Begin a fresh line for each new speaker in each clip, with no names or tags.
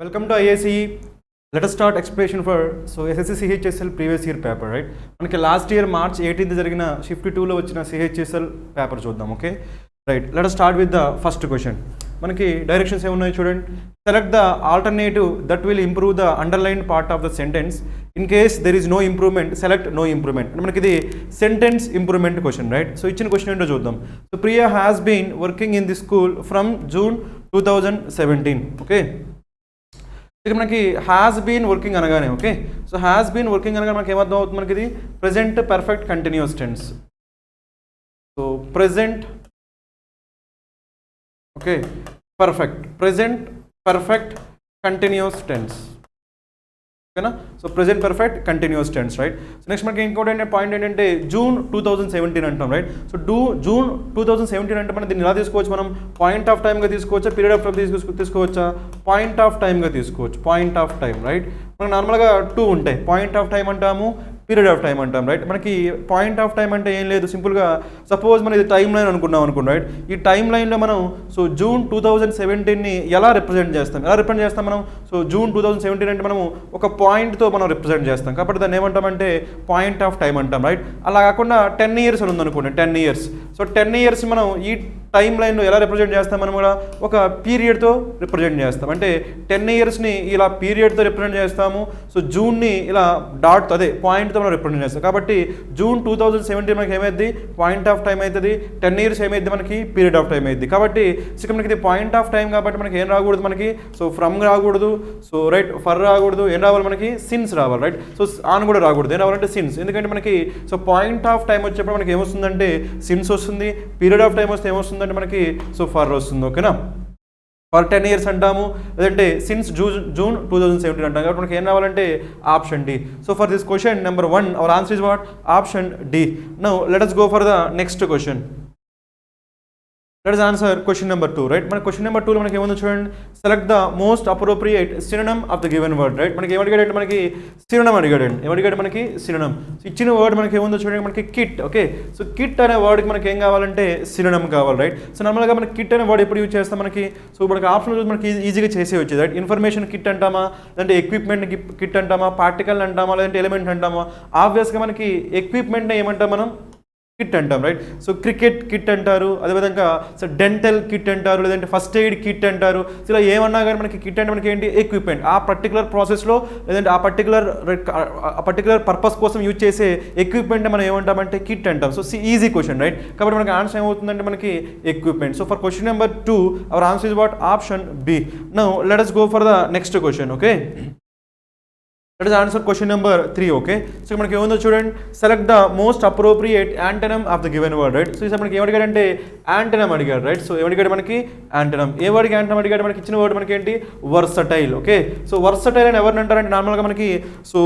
Welcome to IACE. Let us start explanation for SSC CHSL previous year paper, right? మనకి last year March 18th జరిగిన shift 2లో వచ్చిన CHSL paper చూద్దాం. Okay right, let us start with the first question. మనకి directions ఏమున్నాయి చూడండి. Select the alternative that will improve the underline part of the sentence. In case there is no improvement select no improvement. మనకి ఇది sentence improvement question, right? So ఇచ్చిన question ఏంటో చూద్దాం. So Priya has been working in the school from June 2017. Okay, ఇక్కడ మనకి has been working అనగానే, okay, so has been working అనగానే మనకి ఏమర్థం అవుతుంది, మనకి ఇది present perfect continuous tense. So present, okay, perfect, present perfect continuous tense, ఓకేనా? So present perfect continuous tense, right? So next మనకి ఇంకోటి పాయింట్ ఏంటంటే జూన్ 2017 అంటాం, రైట్? సో జూన్ 2017 అంటే మనం దీన్ని ఎలా తీసుకోవచ్చు, మనం పాయింట్ ఆఫ్ టైమ్గా తీసుకోవచ్చా, పీరియడ్ ఆఫ్ టైం తీసుకోవచ్చా? పాయింట్ ఆఫ్ టైమ్గా తీసుకోవచ్చు, పాయింట్ ఆఫ్ టైం, రైట్? మనకు నార్మల్గా 2 ఉంటాయి, పాయింట్ ఆఫ్ టైం అంటాము, పీరియడ్ ఆఫ్ టైం అంటాం, రైట్? మనకి పాయింట్ ఆఫ్ టైం అంటే ఏం లేదు, సింపుల్గా సపోజ్ మనం ఇది టైం లైన్ అనుకున్నాం అనుకోండి, రైట్? ఈ టైం లైన్లో మనం సో జూన్ 2017ని ఎలా రిప్రజెంట్ చేస్తాం మనం? సో జూన్ 2017 అంటే మనము ఒక పాయింట్తో మనం రిప్రజెంట్ చేస్తాం, కాబట్టి దాన్ని ఏమంటామంటే పాయింట్ ఆఫ్ టైం అంటాం, రైట్? అలా కాకుండా 10 years అని ఉందనుకోండి, 10 years. సో 10 years మనం ఈ టైం లైన్లో ఎలా రిప్రజెంట్ చేస్తాం, మనం కూడా ఒక పీరియడ్తో రిప్రజెంట్ చేస్తాం. అంటే 10 yearsని ఇలా పీరియడ్తో రిప్రజెంట్ చేస్తాము, సో జూన్ని ఇలా డాట్ అదే పాయింట్తో మనం రిప్రజెంట్ చేస్తాం. కాబట్టి జూన్ 2017 మనకి ఏమైంది, పాయింట్ ఆఫ్ టైం అవుతుంది. 10 years ఏమైంది, మనకి పీరియడ్ ఆఫ్ టైం అయింది. కాబట్టి ఇక్కడ మనకి ఇది పాయింట్ ఆఫ్ టైం కాబట్టి మనకి ఏం రాకూడదు, మనకి సో ఫ్రమ్ రాకూడదు, సో రైట్ ఫర్ రాకూడదు, ఏం రావాలి, మనకి సిన్స్ రావాలి, రైట్? సో ఆన్ కూడా రాకూడదు, ఏం రావాలంటే సిన్స్. ఎందుకంటే మనకి సో పాయింట్ ఆఫ్ టైం వచ్చేప్పుడు మనకి ఏమొస్తుందంటే సిన్స్ వస్తుంది, పీరియడ్ ఆఫ్ టైం వస్తే ఏమొస్తుంది అంటే మనకి సో ఫర్ వస్తుంది, ఓకేనా? ఫర్ 10 years అంటాము, లేదంటే సిన్స్ జూన్ 2017 అంటాం. కాబట్టి మనకి ఏం రావాలంటే option D. So for this question number 1 our answer is what, option D. Now let us go for the next question. Let us answer question number 2, right? మన question number 2లో మనకి ఏముందో చూడండి. Select the most appropriate synonym of the given word, right? మనకి ఏమడిగాడంటే మనకి synonym అడిగాడండి. ఏమడిగాడు, మనకి synonym. So ఇచ్చిన వర్డ్ మనకి ఏముందో చూడండి, మనకి కిట్, ఓకే? సో కిట్ అనే వర్డ్కి మనకి ఏం కావాలంటే సినోనిమ్ కావాలి, రైట్? సో నార్మల్గా మనకి కిట్ అనే వర్డ్ ఎప్పుడు యూజ్ చేస్తాం, మనకి సో మనకి ఆప్షన్ చూసి మనకి ఈజీగా చేసే వచ్చేది, రైట్? ఇన్ఫర్మేషన్ కిట్ అంటామా, లేదంటే ఎక్విప్మెంట్ కిట్ అంటామా, పార్టికల్ అంటామా, లేదంటే ఎలిమెంట్ అంటామా? ఆబ్వియస్గా మనకి ఎక్విప్మెంట్ని ఏమంటాం మనం, కిట్ అంటాం, రైట్? సో క్రికెట్ కిట్ అంటారు, అదేవిధంగా సో డెంటల్ కిట్ అంటారు, లేదంటే ఫస్ట్ ఎయిడ్ కిట్ అంటారు. సో ఇలా ఏమన్నా కానీ మనకి కిట్ అంటే మనకి ఏంటి, ఎక్విప్మెంట్. ఆ పర్టికులర్ ప్రాసెస్లో లేదంటే ఆ పర్టికులర్ పర్పస్ కోసం యూజ్ చేసే ఎక్విప్మెంట్ మనం ఏమంటామంటే కిట్ అంటాం. So easy question, right? కాబట్టి మనకి ఆన్సర్ ఏమవుతుందంటే మనకి equipment. So for question number 2 our answer is what, option B. Now let us go for the next question, okay? Let us answer question number 3, okay? So మనకి ఏముందో చూడండి. Select the most appropriate antonym of the given word, right? So ఇక్కడ మనకి ఏమడిగాడంటే antonym అడిగాడు, right? So ఏమడిగాడు, మనకి antonym. ఏ వర్డ్కి antonym అడిగాడు, మనకి ఇచ్చిన వర్డ్ మనకి ఏంటి, వర్సటైల్, ఓకే? సో వర్సటైల్ అని ఎవరిని అంటారంటే నార్మల్గా మనకి సో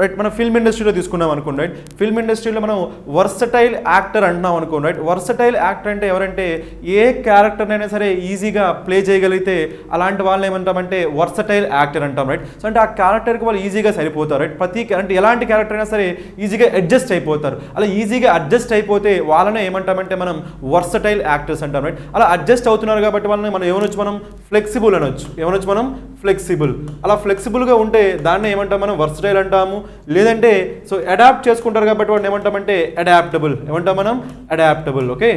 రైట్ మన ఫిల్మ్ ఇండస్ట్రీలో తీసుకున్నాం అనుకోండి, రైట్? ఫిల్మ్ ఇండస్ట్రీలో మనం వర్సటైల్ యాక్టర్ అంటున్నాం అనుకోండి, రైట్? వర్సటైల్ యాక్టర్ అంటే ఎవరంటే ఏ క్యారెక్టర్నైనా సరే ఈజీగా ప్లే చేయగలిగితే అలాంటి వాళ్ళని ఏమంటామంటే వర్సటైల్ యాక్టర్ అంటాం, రైట్? సో అంటే ఆ క్యారెక్టర్కి వాళ్ళు ఈజీగా సరిపోతారు, రైట్? అంటే ఎలాంటి క్యారెక్టర్ అయినా సరే ఈజీగా అడ్జస్ట్ అయిపోతారు. అలా ఈజీగా అడ్జస్ట్ అయిపోతే వాళ్ళనే ఏమంటామంటే మనం వర్సటైల్ యాక్టర్స్ అంటాం, రైట్? అలా అడ్జస్ట్ అవుతున్నారు కాబట్టి వాళ్ళని మనం ఏమనొచ్చు, మనం ఫ్లెక్సిబుల్ అనొచ్చు. ఏమనొచ్చు మనం, ఫ్లెక్సిబుల్. అలా ఫ్లెక్సిబుల్గా ఉంటే దాన్ని ఏమంటాం మనం, వర్సటైల్ అంటాము. లేదంటే సో అడాప్ట్ చేసుకుంటారు కాబట్టి వాడిని ఏమంటామంటే అడాప్టబుల్. ఏమంటాం మనం, అడాప్టబుల్, ఓకే?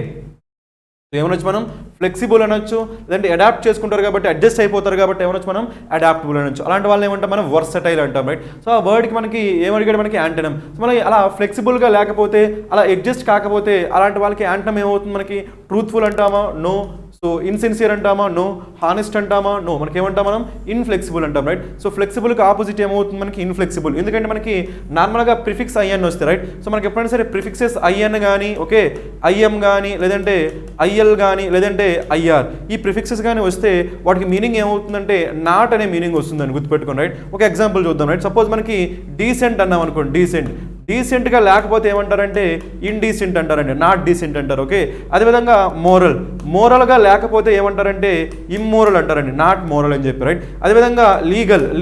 ఏమనొచ్చు మనం, ఫ్లెక్సిబుల్ అనొచ్చు. లేదంటే అడాప్ట్ చేసుకుంటారు కాబట్టి అడ్జస్ట్ అయిపోతారు కాబట్టి ఏమనొచ్చు మనం, అడాప్టబుల్ అనొచ్చు. అలాంటి వాళ్ళని ఏమంటాం మనం, వర్సటైల్ అంటాం, రైట్? సో ఆ వర్డ్కి మనకి ఏమడిగాడు, మనకి యాంటనమ్. సో మనం అలా ఫ్లెక్సిబుల్గా లేకపోతే, అలా అడ్జస్ట్ కాకపోతే అలాంటి వాళ్ళకి యాంటనమ్ ఏమవుతుంది, మనకి ట్రూత్ఫుల్ అంటామా, నో. సో ఇన్సిన్సియర్ అంటామా, నో. హానెస్ట్ అంటామా, నో. మనకి ఏమంటాం మనం, ఇన్ఫ్లెక్సిబుల్ అంటాం, రైట్? సో ఫ్లెక్సిబుల్కి ఆపోజిట్ ఏమవుతుంది, మనకి ఇన్ఫ్లెక్సిబుల్. ఎందుకంటే మనకి నార్మల్గా ప్రిఫిక్స్ ఐఎన్ వస్తాయి, రైట్? సో మనకి ఎప్పుడైనా సరే ప్రిఫిక్సెస్ ఐఎన్ కానీ, ఓకే, ఐఎం కానీ, లేదంటే ఐఎల్ కానీ, లేదంటే ఐఆర్, ఈ ప్రిఫిక్సెస్ కానీ వస్తే వాటికి మీనింగ్ ఏమవుతుందంటే నాట్ అనే మీనింగ్ వస్తుందని గుర్తుపెట్టుకోండి, రైట్? ఒక ఎగ్జాంపుల్ చూద్దాం, రైట్? సపోజ్ మనకి డీసెంట్ అన్నాం అనుకోండి, డీసెంట్గా లేకపోతే ఏమంటారంటే ఇండీసెంట్ అంటారండి, నాట్ డీసెంట్ అంటారు. ఓకే, అదేవిధంగా మోరల్గా లేకపోతే ఏమంటారంటే ఇమ్మోరల్ అంటారండి, నాట్ మోరల్ అని చెప్పి, రైట్. అదేవిధంగా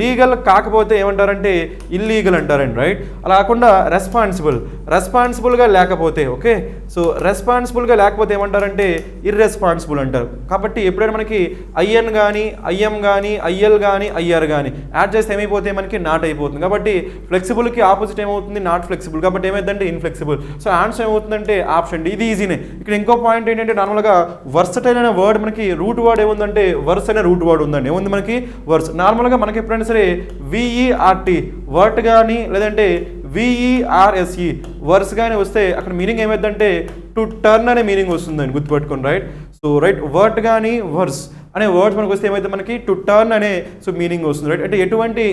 లీగల్ కాకపోతే ఏమంటారంటే ఇల్లీగల్ అంటారండి, రైట్. అలా కాకుండా రెస్పాన్సిబుల్గా లేకపోతే, ఓకే, సో రెస్పాన్సిబుల్గా లేకపోతే ఏమంటారంటే ఇర్రెస్పాన్సిబుల్ అంటారు. కాబట్టి ఎప్పుడైనా మనకి ఐఎన్ కానీ ఐఎం కానీ ఐఎల్ కానీ ఐఆర్ కానీ యాడ్ చేస్తే ఏమైపోతే మనకి నాట్ అయిపోతుంది. కాబట్టి ఫ్లెక్సిబుల్కి ఆపోజిట్ ఏమవుతుంది, నాట్ ఫ్లెక్సిబుల్. కాబట్టి ఏమైందంటే ఇన్ఫ్లెక్సిబుల్. సో ఆన్సర్ ఏమవుతుందంటే ఆప్షన్ డి. ఇది ఈజీనే. ఇక్కడ ఇంకో పాయింట్ ఏంటంటే నార్మల్గా వర్సటైల్ అనే వర్డ్ మనకి రూట్ వర్డ్ ఏముందంటే వర్స్ అనే రూట్ వర్డ్ ఉందండి. ఏముంది మనకి వర్స్. నార్మల్గా మనకి ఎప్పుడైనా సరే విఈఆర్టీ వర్ట్ కానీ లేదంటే విఈఆర్ఎస్ఈ వర్స్ కానీ వస్తే అక్కడ మీనింగ్ ఏమైందంటే టు టర్న్ అనే మీనింగ్ వస్తుందండి, గుర్తుపెట్టుకోండి, రైట్. సో రైట్, వర్ట్ కానీ వర్స్ అనే వర్డ్స్ మనకు వస్తే ఏమైతే మనకి టు టర్న్ అనే సో మీనింగ్ వస్తుంది, రైట్. అంటే ఎటువంటి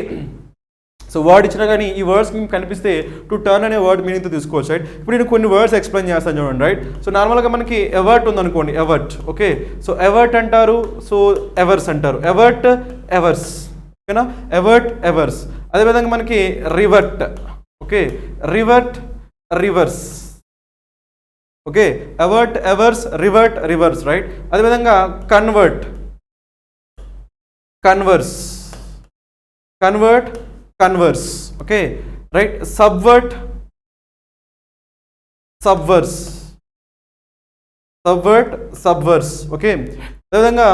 సో వర్డ్ ఇచ్చినా కానీ ఈ వర్డ్స్ మీకు కనిపిస్తే టు టర్న్ అనే వర్డ్ మీనింగ్తో తీసుకోవచ్చు, రైట్. ఇప్పుడు నేను కొన్ని వర్డ్స్ ఎక్స్ప్లెయిన్ చేస్తాను చూడండి, రైట్. సో నార్మల్గా మనకి ఎవర్ట్ ఉందనుకోండి, ఎవర్ట్, ఓకే. సో ఎవర్ట్ అంటారు, సో ఎవర్స్ అంటారు, ఎవర్స్, ఓకేనా, ఎవర్స్. అదేవిధంగా మనకి revert, okay, reverse, okay, averse, reverse, right. అదేవిధంగా converse, okay, right. Subverse, okay. అదేవిధంగా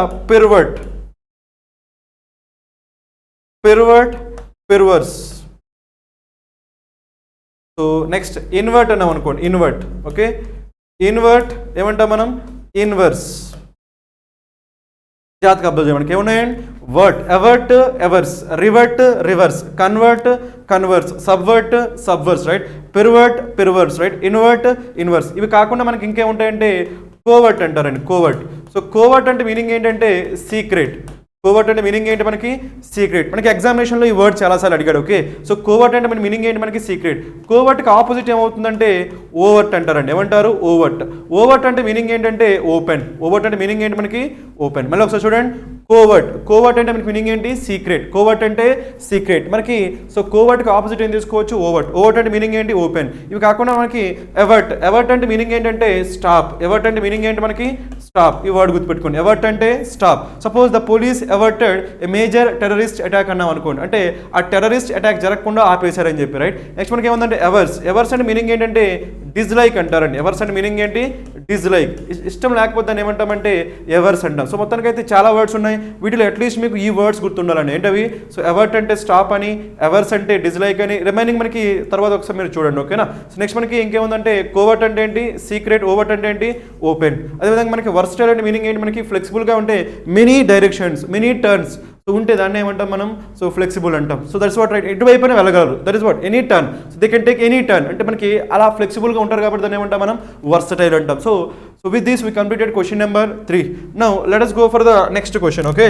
పిర్వర్స్. సో నెక్స్ట్ ఇన్వర్ట్ అన్నాం అనుకోండి, ఇన్వర్ట్, ఓకే. ఇన్వర్ట్ ఏమంటాం మనం, ఇన్వర్స్. జాతక అబ్జర్వ్ చేయడానికి ఏమున్నాయండి, evert, averse, reverse, converse, subverse, right. Perverse, right. Inverse. ఇవి కాకుండా మనకి ఇంకేముంటాయంటే కోవర్ట్ అంటారండి, కోవర్ట్. సో కోవర్ట్ అంటే మీనింగ్ ఏంటంటే సీక్రెట్. కోవర్ట్ అంటే మీనింగ్ ఏంటి మనకి, సీక్రెట్. మనకి ఎగ్జామినేషన్లో ఈ వర్డ్ చాలాసార్లు అడిగాడు, ఓకే. సో కోవర్ట్ అంటే మన మీనింగ్ ఏంటి మనకి, సీక్రెట్. కోవర్ట్కి ఆపోజిట్ ఏమవుతుందంటే ఓవర్ట్ అంటారండి. ఏమంటారు, ఓవర్ట్ అంటే మీనింగ్ ఏంటంటే ఓపెన్. ఓవర్ట్ అంటే మీనింగ్ ఏంటి మనకి, ఓపెన్. మళ్ళీ ఒకసారి చూడండి, కోవర్ట్ అంటే మనకి మీనింగ్ ఏంటి, సీక్రెట్. కోవర్ట్ అంటే సీక్రెట్ మనకి. సో కోవర్ట్కి ఆపోజిట్ ఏం తీసుకోవచ్చు, ఓవర్ట్ అంటే మీనింగ్ ఏంటి, ఓపెన్. ఇవి కాకుండా మనకి ఎవర్ట్ అంటే మీనింగ్ ఏంటంటే స్టాప్. ఎవర్ట్ అంటే మీనింగ్ ఏంటి మనకి, స్టాప్. ఈ వర్డ్ గుర్తుపెట్టుకోండి, ఎవర్ట్ అంటే stop. Suppose the police averted a major terrorist attack అన్నాం అనుకోండి, అంటే ఆ టెర్రరిస్ట్ అటాక్ జరగకుండా ఆపేశారని చెప్పి, రైట్. నెక్స్ట్ మనకి ఏముందంటే ఎవర్స్ అంటే మీనింగ్ ఏంటంటే డిస్లైక్ అంటారండి. ఎవర్స్ అంటే మీనింగ్ ఏంటి, డిస్లైక్. ఇష్టం లేకపోతే దాన్ని ఏమంటామంటే ఎవర్స్ అంటాం. సో మొత్తానికి అయితే చాలా వర్డ్స్ ఉన్నాయి, వీటిలో అట్లీస్ట్ మీకు ఈ వర్డ్స్ గుర్తుండాలండి. ఏంటవి, సో ఎవర్ట్ అంటే స్టాప్ అని, ఎవర్స్ అంటే డిస్లైక్ అని, రిమైనింగ్ మనకి తర్వాత ఒకసారి మీరు చూడండి, ఓకేనా. సో నెక్స్ట్ మనకి ఇంకేముందంటే కోవర్ట్ అంటే ఏంటి, సీక్రెట్. ఓవర్ట్ అంటే ఏంటి, ఓపెన్. అదేవిధంగా మనకి వర్స్టైల్ అంటే మీనింగ్ ఏంటి మనకి, ఫ్లెక్సిబుల్గా ఉంటే many directions, many turns so ఉంటే దాన్ని ఏమంటాం మనం, సో ఫ్లెక్సిబుల్ అంటాం. So that's what, right. ఎటువైపునే వెళ్ళగలరు, that is what, any turn. So they can take any turn. అంటే మనకి అలా ఫ్లెక్సిబుల్గా ఉంటారు కాబట్టి దాన్ని ఏమంటాం మనం, వర్సటైల్ అంటాం. So with this we completed question number 3. Now let us go for the next question, okay.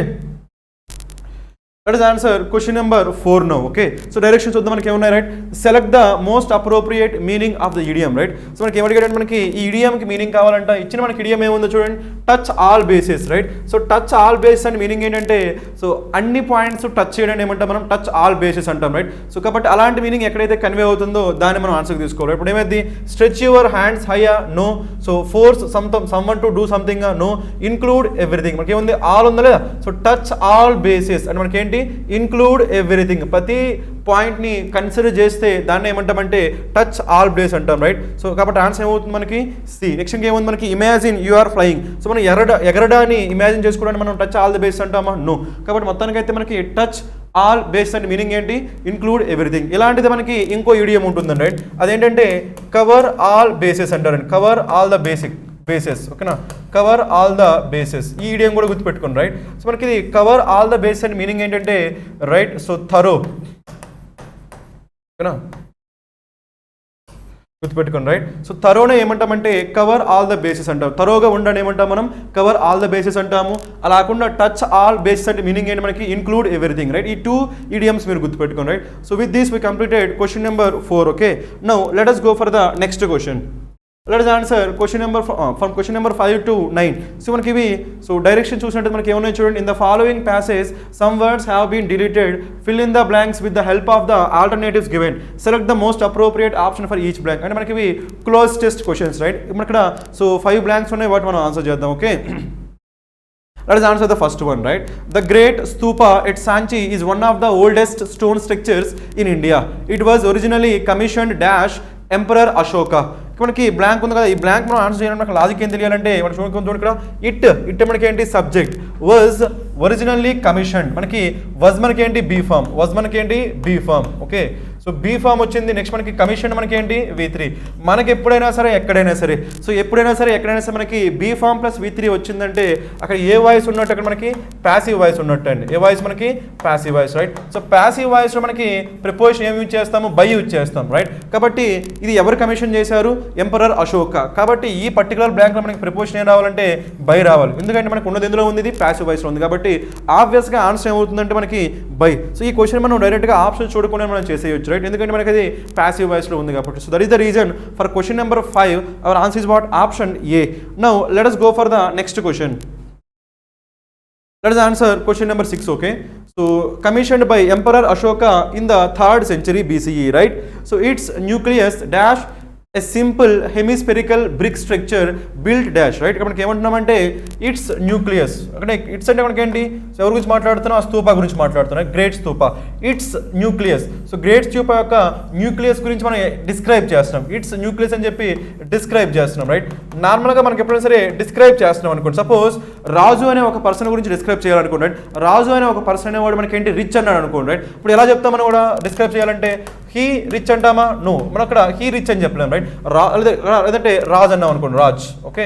Let us answer question number 4 now, okay. So directions చూద్దాం మనకి ఏమున్నాయి, right. Select the most appropriate meaning of the idiom, right. So మనకి ఏమడిగాడంటే మనకి ఈ ఇడియంకి meaning కావాలంట. ఇచ్చిన మనకి ఇడియం ఏముందో చూడండి, touch all bases, right. So touch all bases అని మీనింగ్ ఏంటంటే సో అన్ని పాయింట్స్ టచ్ చేయడం ఏమంటాం మనం, టచ్ ఆల్ బేసెస్ అంటాం, రైట్. సో కాబట్టి అలాంటి మీనింగ్ ఎక్కడైతే కన్వే అవుతుందో దాన్ని మనం ఆన్సర్ తీసుకోవాలి. ఇప్పుడు ఏమైంది, stretch your hands higher, no. So force someone to do something, no. Include everything, మనకి ఏముంది, ఆల్ ఉందా లేదా. సో టచ్ ఆల్ బేసెస్ అంటే మనకి ఏంటి, ఇన్క్లూడ్ ఎవ్రీథింగ్. ప్రతి పాయింట్ని కన్సిడర్ చేస్తే దాన్ని ఏమంటామంటే టచ్ ఆల్ బేస్ అంటాం, రైట్. సో కాబట్టి ఆన్సర్ ఏమవుతుంది మనకి, సి. నెక్స్ట్ ఇంకేముంది మనకి, imagine you are flying. So మనం ఎగరడాన్ని ఇమాజిన్ చేసుకోవడానికి మనం టచ్ ఆల్ ద బేస్ అంటామా, నో. కాబట్టి మొత్తానికి అయితే మనకి టచ్ ఆల్ బేస్ అంటే మీనింగ్ ఏంటి, ఇన్క్లూడ్ ఎవ్రీథింగ్. ఇలాంటిది మనకి ఇంకో ఇడియం ఉంటుందండి, రైట్. అదేంటంటే కవర్ ఆల్ బేసెస్ అంటారండి, కవర్ ఆల్ ద బేసెస్, ఓకేనా. కవర్ ఆల్ ద బేసెస్, ఈ ఇడియం కూడా గుర్తుపెట్టుకోండి, రైట్. సో మనకి ఇది cover all the base and meaning ఏంటంటే, రైట్. సో థరో, ఓకేనా, గుర్తుపెట్టుకోండి, రైట్. సో థరోనే ఏమంటామంటే కవర్ ఆల్ ద బేసెస్ అంటాం. థరోగా ఉండని ఏమంటాం మనం, కవర్ ఆల్ ద బేసెస్ అంటాము. అలా కాకుండా టచ్ ఆల్ బేసెస్ అంటే మీనింగ్ ఏంటి మనకి, ఇన్క్లూడ్ ఎవ్రీథింగ్, రైట్. ఈ 2 ఇడియమ్స్ మీరు గుర్తుపెట్టుకోండి, right. So with this we completed question number 4, okay. Now let us go for the next question. Let us answer question number from question number 5 to 9. So మనకి ఇవి so direction చూసినట్టు మనకి ఏమన్నాయి చూడండి. In the following passage some words have been deleted. Fill in the blanks with the help of the alternatives given. Select the most appropriate option for each blank. అంటే మనకి ఇవి cloze test questions right. ఇప్పుడు ఇక్కడ so 5 blanks ఉన్నాయి, వాటి మనం answer చేద్దాం. Okay, let us answer the first one, right? The Great Stupa at Sanchi is one of the oldest stone structures in India. It was originally commissioned dash Emperor Ashoka. మనకి blank ఉంది కదా, ఈ blank మనం answer చేయడానికి మనకు logic ఏం తెలియాలంటే మనకి చూడండి ఇక్కడ ఇట్ మనకి ఏంటి సబ్జెక్ట్, వాజ్ ఒరిజినల్లీ కమిషన్, మనకి వాజ్ మనకి ఏంటి బీ ఫామ్, వాజ్ మనకి ఏంటి be form. Okay, so be form వచ్చింది. నెక్స్ట్ మనకి కమిషన్ మనకి ఏంటి V3. మనకి ఎప్పుడైనా సరే ఎక్కడైనా సరే ఎక్కడైనా సరే మనకి బీ ఫామ్ ప్లస్ V3 వచ్చిందంటే అక్కడ ఏ వాయిస్ ఉన్నట్టు, అక్కడ మనకి ప్యాసివ్ వాయిస్ ఉన్నట్టు అండి. ఏ వాయిస్ మనకి passive voice right. So passive వాయిస్లో మనకి ప్రిపోజిషన్ ఏమి యూజ్ చేస్తాము, బై యూజ్ చేస్తాం రైట్. కాబట్టి ఇది ఎవరు కమిషన్ చేశారు, ఎంపరర్ అశోక. కాబట్టి ఈ పర్టికులర్ బ్లాంక్లో మనకి ప్రిపోజిషన్ ఏం రావాలంటే బై రావాలి. ఎందుకంటే మనకు ఉన్నది ఎందులో ఉంది, ఇది ప్యాసివ్ వాయిస్లో ఉంది. కాబట్టి ఆబ్వియస్గా ఆన్సర్ ఏమవుతుందంటే మనకి బై. సో ఈ క్వశ్చన్ మనం డైరెక్ట్గా ఆప్షన్ చూడకుండా మనం చేసేయచ్చు రైట్, ఎందుకంటే మనకి అది ప్యాసివ్ వాయిస్లో ఉంది కాబట్టి. So that is the reason for question number 5 hour answer is what, option A. Now let us go for the next question. Let us answer question number 6. Okay, so commissioned by Emperor Ashoka in the 3rd century BCE, right? So its nucleus dash a simple hemispherical brick structure built dash, right? ఇక్కడ మనకి ఏమంటున్నామంటే it's nucleus. అంటే it's అంటే మనకి ఏంటి, so ఎవరి గురించి మాట్లాడుతున్నాం, ఆ స్తూపా గురించి మాట్లాడుతున్నాం, great స్తూపా. It's nucleus. So great స్తూపా యొక్క న్యూక్లియస్ గురించి మనం డిస్క్రైబ్ చేస్తున్నాం. ఇట్స్ న్యూక్లియస్ అని చెప్పి డిస్క్రైబ్ చేస్తున్నాం రైట్. నార్మల్గా మనకి ఎప్పుడైనా సరే డిస్క్రైబ్ చేస్తున్నాం అనుకోండి, సపోజ్ రాజు అనే ఒక పర్సన్ గురించి డిస్క్రైబ్ చేయాలనుకోండి రైట్. రాజు అనే ఒక పర్సన్ అనేవాడు మనకి ఏంటి, రిచ్ అన్నాడు అనుకోండి రైట్. ఇప్పుడు ఎలా చెప్తాం మనం కూడా డిస్క్రైబ్ చేయాలంటే, హీ రిచ్ అంటామా, నో, మనం అక్కడ హీ రిచ్ అని చెప్పలేం రైట్. లేదంటే రాజ్ అన్నాం అనుకోండి, రాజ్. ఓకే,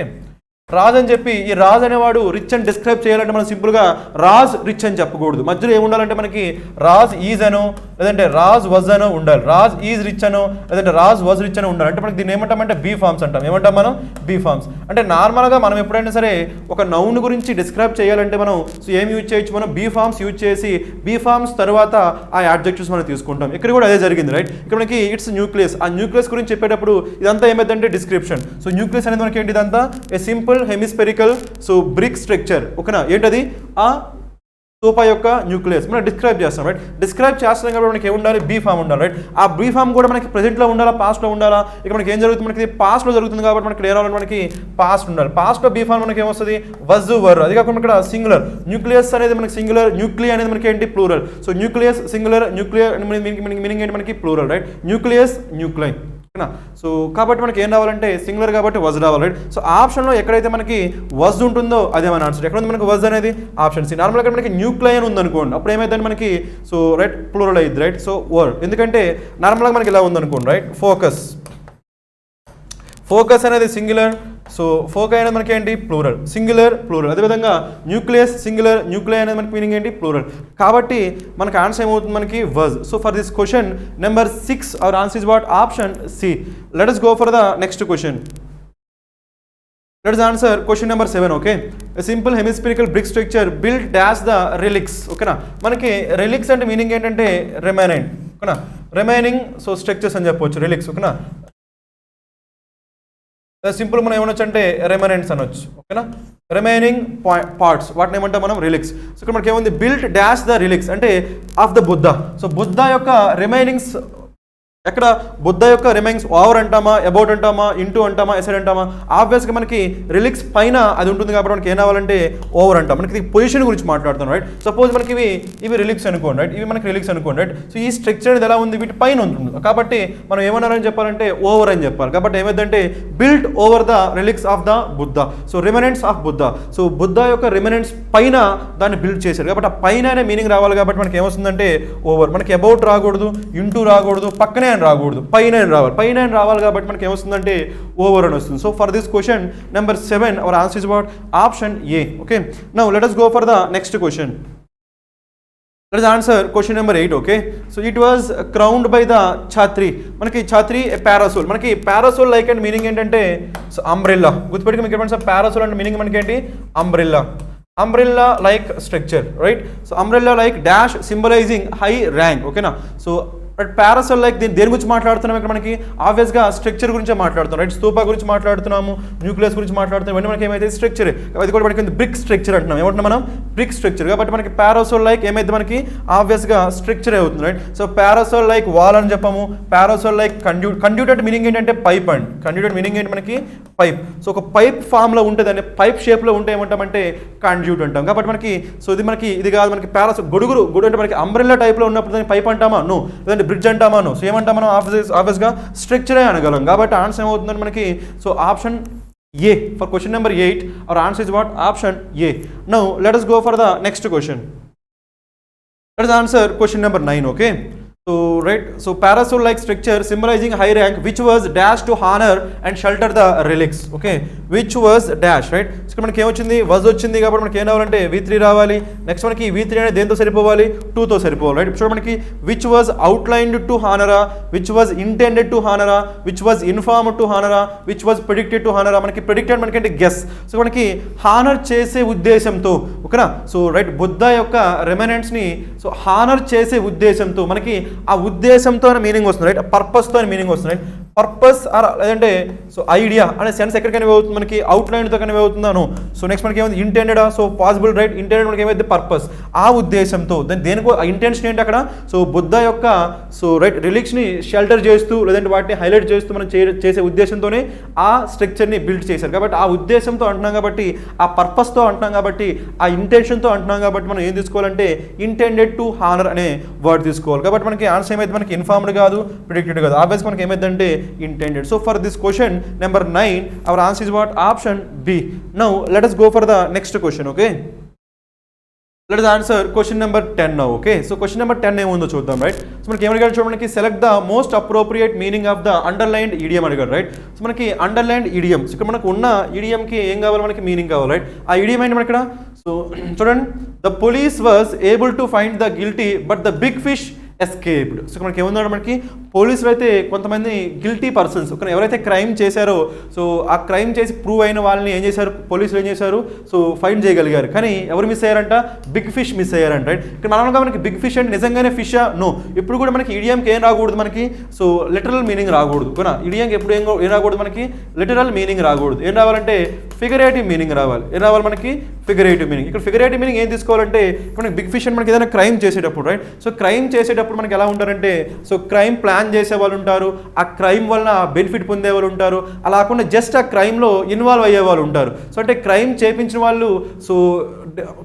రాజ్ అని చెప్పి ఈ రాజ్ అనేవాడు రిచ్ అని డిస్క్రైబ్ చేయాలంటే మనం సింపుల్గా రాజ్ రిచ్ అని చెప్పకూడదు. మధ్యలో ఏముండాలంటే మనకి రాజ్ ఈజ్ అనో లేదంటే రాజ్ వజ్ అనో ఉండాలి. రాజ్ ఈజ్ రిచ్ అనో లేదంటే రాజ్ వజ్ రిచ్ అనో ఉండాలి. అంటే మనకి దీన్ని ఏమంటామంటే బీ ఫార్మ్స్ అంటాం. ఏమంటాం మనం, బీ ఫార్మ్స్. అంటే నార్మల్గా మనం ఎప్పుడైనా సరే ఒక నౌన్ గురించి డిస్క్రైబ్ చేయాలంటే మనం సో ఏం యూజ్ చేయొచ్చు, మనం బీ ఫార్మ్స్ యూజ్ చేసి బీ ఫార్మ్స్ తర్వాత ఆ యాడ్జెక్టివ్స్ మనం తీసుకుంటాం. ఇక్కడ కూడా అదే జరిగింది రైట్. ఇక్కడ మనకి ఇట్స్ న్యూక్లియస్. ఆ న్యూక్లియస్ గురించి చెప్పేటప్పుడు ఇదంతా ఏమైందంటే డిస్క్రిప్షన్. సో న్యూక్లియస్ అనేది మనకి ఏంటి, ఇదంతా ఏ simple hemispherical so brick structure. ఓకేనా, ఏంటది, ఆ స్తూపా యొక్క న్యూక్లియస్ మనం డిస్క్రైబ్ చేస్తాం రైట్. డిస్క్రైబ్ చేస్తాం కాబట్టి మనకి ఏముండాలి, బీ ఫామ్ ఉండాలి రైట్. ఆ బీ ఫామ్ కూడా మనకి ప్రెజెంట్లో ఉండాలా, పాస్ట్లో ఉండాలా. ఇక్కడ మనకి ఏం జరుగుతుంది, మనకి పాస్ట్లో జరుగుతుంది కాబట్టి మనకి క్లియర్ అవ్వాలంటే మనకి పాస్ట్ ఉండాలి. పాస్ట్లో బీ ఫామ్ మనకి ఏమొస్తుంది, వజ్ వర్. అది కాకుండా ఇక్కడ సింగులర్. న్యూక్లియస్ అనేది మనకి సింగులర్, న్యూక్లియర్ అనేది మనకి ఏంటి, plural. So nucleus singular, nuclear meaning ఏంటి మనకి plural right. Nucleus nuclei. So కాబట్టి మనకి ఏం రావాలంటే సింగులర్ కాబట్టి వజ్ రావాలి రైట్. సో ఆప్షన్లో ఎక్కడైతే మనకి వజ్ ఉంటుందో అదే మన ఆన్సర్. ఎక్కడ ఉంది మనకి వజ్ అనేది, ఆప్షన్ సి. నార్మల్గా ఇక్కడ మనకి న్యూక్లై అని ఉందనుకోండి, అప్పుడు ఏమైందంటే మనకి సో రైట్ ప్లూరల్ అయ్యింది రైట్. సో వర్, ఎందుకంటే నార్మల్గా మనకి ఇలా ఉందనుకోండి రైట్. ఫోకస్, ఫోకస్ అనేది సింగులర్. సో ఫోకై అనేది మనకి ఏంటి, ప్లూరల్. Singular plural. అదేవిధంగా న్యూక్లియస్ సింగులర్, న్యూక్లియర్ అనేది మనకి మీనింగ్ ఏంటి, ప్లూరల్. కాబట్టి మనకి ఆన్సర్ ఏమవుతుంది, మనకి వజ్. So for this question number 6 our answer is what, option C. Let us go for the next question. Let us answer question number 7. Okay, a simple hemispherical brick structure built dash the relics. ఓకేనా, మనకి relics అంటే meaning ఏంటంటే remaining. ఓకేనా, remaining so structures అని చెప్పవచ్చు relics. ఓకేనా, simple మనం ఏమనొచ్చు అంటే రెమైనెంట్స్ అనొచ్చు. ఓకేనా, రిమైనింగ్ పార్ట్స్ వాటిని ఏమంటాం మనం, రిలిక్స్. సో ఇక్కడ మనకి ఏముంది, బిల్ట్ డాష్ ద రిలిక్స్ అంటే of the Buddha. So Buddha యొక్క రిమైనింగ్స్ ఎక్కడ, బుద్ధ యొక్క రిమైనింగ్స్ ఓవర్ అంటామా, అబౌట్ అంటామా, ఇంటూ అంటామా, ఎసైడ్ అంటామా. ఆబ్వియస్గా మనకి రిలిక్స్ పైన అది ఉంటుంది కాబట్టి మనకి ఏం రావాలంటే ఓవర్ అంటాం. మనకి పొజిషన్ గురించి మాట్లాడుతున్నాం రైట్. సపోజ్ మనకి ఇవి రిలిక్స్ అనుకోండి రైట్, ఇవి మనకి రిలిక్స్ అనుకోండి రైట్. సో ఈ స్ట్రక్చర్ అనేది ఎలా ఉంది, వీటి పైన ఉంటుంది కాబట్టి మనం ఏమన్నారని చెప్పాలంటే ఓవర్ అని చెప్పాలి. కాబట్టి ఏమైందంటే built over the relics of the Buddha. So remnants of Buddha. So Buddha యొక్క రిమైనెంట్స్ పైన దాన్ని బిల్డ్ చేశారు కాబట్టి ఆ పైన అనే మీనింగ్ రావాలి. కాబట్టి మనకి ఏమొస్తుందంటే ఓవర్. మనకి అబౌట్ రాకూడదు, ఇంటూ రాకూడదు, పక్కనే అని రాకూడదు, పైన రావాలి. పైన రావాలి కాబట్టి మనకి ఏమొస్తుందంటే ఓవర్ అని వస్తుంది. So for this question number 7 hour answer is what, option A. Okay, now let us go for the next question. Let us answer question number 8. Okay, so it was crowned by the Chatri. మనకి Chatri Parasol. మనకి Parasol like and meaning ఏంటంటే so umbrella. గుర్తుపెట్టుకు మీకు చెప్పండి sir, Parasol అంటే meaning మనకి ఏంటి, umbrella. Umbrella like structure right. So umbrella like dash symbolising high rank. ఓకేనా, so but Parasol like దేని గురించి మాట్లాడుతున్నాం ఇక్కడ మనకి ఆబ్వియస్గా స్ట్రక్చర్ గురించి మాట్లాడుతున్నాం, రైట్? స్తూపా గురించి మాట్లాడుతున్నాము, న్యూక్లియస్ గురించి మాట్లాడుతున్నాం, ఇవన్నీ మనకి ఏమైతే స్ట్రక్చర్, అది కూడా మనకి బ్రిక్ స్ట్రక్చర్ అంటున్నాం. ఏమంటున్నాం మనం? Brick structure. కాబట్టి మనకి పారాసోల్ లైక్ ఏమైతే మనకి ఆబ్వియస్గా స్ట్రక్చర్ అవుతుంది, right? So Parasol like wall అని చెప్పాము, పారాసోల్ లైక్ కండ్యూట్ అంటే మీనింగ్ ఏంటంటే పైప్ అండ్ కండ్యూట్ మీనింగ్ ఏంటి మనకి? పైప్. సో ఒక పైప్ ఫామ్లో ఉంటుంది అండి, పైప్ షేప్లో ఉంటే ఏమంటామంటే కండ్యూట్ అంటాం. కాబట్టి మనకి సో ఇది కాదు మనకి పారాసోల్ గొడుగు అంటే మనకి అంబ్రెల్లా టైప్లో ఉన్నప్పుడు దాన్ని పైప్ అంటామా? నో. లేదంటే బ్రిడ్జ్ అంటామా? నో. సో ఏమంటాం మనం? ఆబ్వియస్గా స్ట్రక్చరే అనగలం. కాబట్టి ఆన్సర్ ఏమవుతుందండి మనకి? So option A for question number 8. Hour answer is what? Option A. Now let us go for the next question. Let us answer question number 9. Okay. So right, so parasol like structure symbolizing high rank which was dash to honor and shelter the relics. Okay, which was dash, right? So మనకి ఏమొచ్చింది? was వచ్చింది కాబట్టి మనకి ఏం రావాలంటే V3 రావాలి. Next మనకి V3 అనేది దేంతో సరిపోవాలి? 2 తో సరిపోవాలి, రైట్? ఇప్పుడు మనకి which was outlined to honor, which was intended to honor, which was informed to honor, which was predicted to honor. మనకి predicted మనకి అంటే guess. సో మనకి హానర్ చేసే ఉద్దేశంతో, ఓకేనా? సో రైట్, బుద్ధ యొక్క రెమినెంట్స్ ని సో హానర్ చేసే ఉద్దేశంతో మనకి ఆ ఉద్దేశంతో అనే మీనింగ్ వస్తుంది, రైట్? పర్పస్తో అని మీనింగ్ వస్తుంది, రైట్? పర్పస్ లేదంటే సో ఐడియా అనే సెన్స్ ఎక్కడికైనా అవుతుంది మనకి? అవుట్లైన్తో కనివే అవుతుందాను. సో నెక్స్ట్ మనకి ఏమైంది? ఇంటెండెడా? So possible, right? ఇంటెండెడ్ మనకి ఏమైతే? పర్పస్, ఆ ఉద్దేశంతో. దాని దేనికో ఇంటెన్షన్ ఏంటి అక్కడ? సో బుద్ధ యొక్క సో రైట్ రిలీక్స్ని షెల్టర్ చేస్తూ లేదంటే వాటిని హైలైట్ చేస్తూ మనం చేసే ఉద్దేశంతోనే ఆ స్ట్రక్చర్ని బిల్డ్ చేశారు. కాబట్టి ఆ ఉద్దేశంతో అంటున్నాం కాబట్టి, ఆ పర్పస్తో అంటున్నాం కాబట్టి, ఆ ఇంటెన్షన్తో అంటున్నాం కాబట్టి మనం ఏం తీసుకోవాలంటే ఇంటెండెడ్ టు హానర్ అనే వర్డ్ తీసుకోవాలి. కాబట్టి మనకి ఆన్సర్ ఏమైతే? మనకి ఇన్ఫార్మ్డ్ కాదు, ప్రిడిక్టెడ్ కాదు. ఆబ్వియస్ మనకి ఏమైందంటే intended. So for this question number 9, our answer is what? Option B. Now let us go for the next question. Okay, let us answer question number 10 now. Okay, so question number 10 ఏముందో చూద్దాం, right? So మనకి ఏమడిగారు చూడండి, select the most appropriate meaning of the underlined idiom అడిగారు, right? So మనకి underlined idiom, ఇక్కడ మనకు ఉన్న ఈడియంకి ఏం కావాలి? మనకి మీనింగ్ కావాలి, రైట్? ఆ ఈడియం ఏంటి మనకి ఇక్కడ? సో చూడండి, the police was able to find the guilty but the big fish escaped. So మనకి ఏముందంటే మనకి పోలీసులు అయితే కొంతమంది గిల్టీ పర్సన్స్ ఎవరైతే క్రైమ్ చేశారో సో ఆ క్రైమ్ చేసి ప్రూవ్ అయిన వాళ్ళని ఏం చేశారు? పోలీసులు ఏం చేశారు? సో ఫైండ్ చేయగలిగారు. కానీ ఎవరు మిస్ అయ్యారంట? బిగ్ ఫిష్ మిస్ అయ్యారంట, రైట్? ఇక్కడ మామూలుగా మనకి బిగ్ ఫిష్ అంటే నిజంగానే ఫిషా? నో. ఇప్పుడు కూడా మనకి ఈడియంకి ఏం రాకూడదు మనకి? సో లిటరల్ మీనింగ్ రాకూడదు, కొనా? ఈడియంకి ఎప్పుడు ఏం రాకూడదు మనకి? లిటరల్ మీనింగ్ రాకూడదు. ఏం రావాలంటే ఫిగరేటివ్ మీనింగ్ రావాలి. ఏం రావాలి మనకి? Figurative meaning. ఇక్కడ ఫిగరేటివ్ మీనింగ్ ఏం తీసుకోవాలంటే ఇప్పుడు మనకి బిగ్ ఫిష్ అని మనకి ఏదైనా క్రైమ్ చేసేటప్పుడు, రైట్? సో క్రైమ్ చేసేటప్పుడు మనకి ఎలా ఉంటారంటే సో క్రైమ్ ప్లాన్ చేసే వాళ్ళు ఉంటారు, ఆ క్రైమ్ వలన బెనిఫిట్ పొందే వాళ్ళు ఉంటారు, అలా కాకుండా జస్ట్ ఆ క్రైమ్లో ఇన్వాల్వ్ అయ్యే వాళ్ళు ఉంటారు. సో అంటే క్రైమ్ చేయించిన వాళ్ళు సో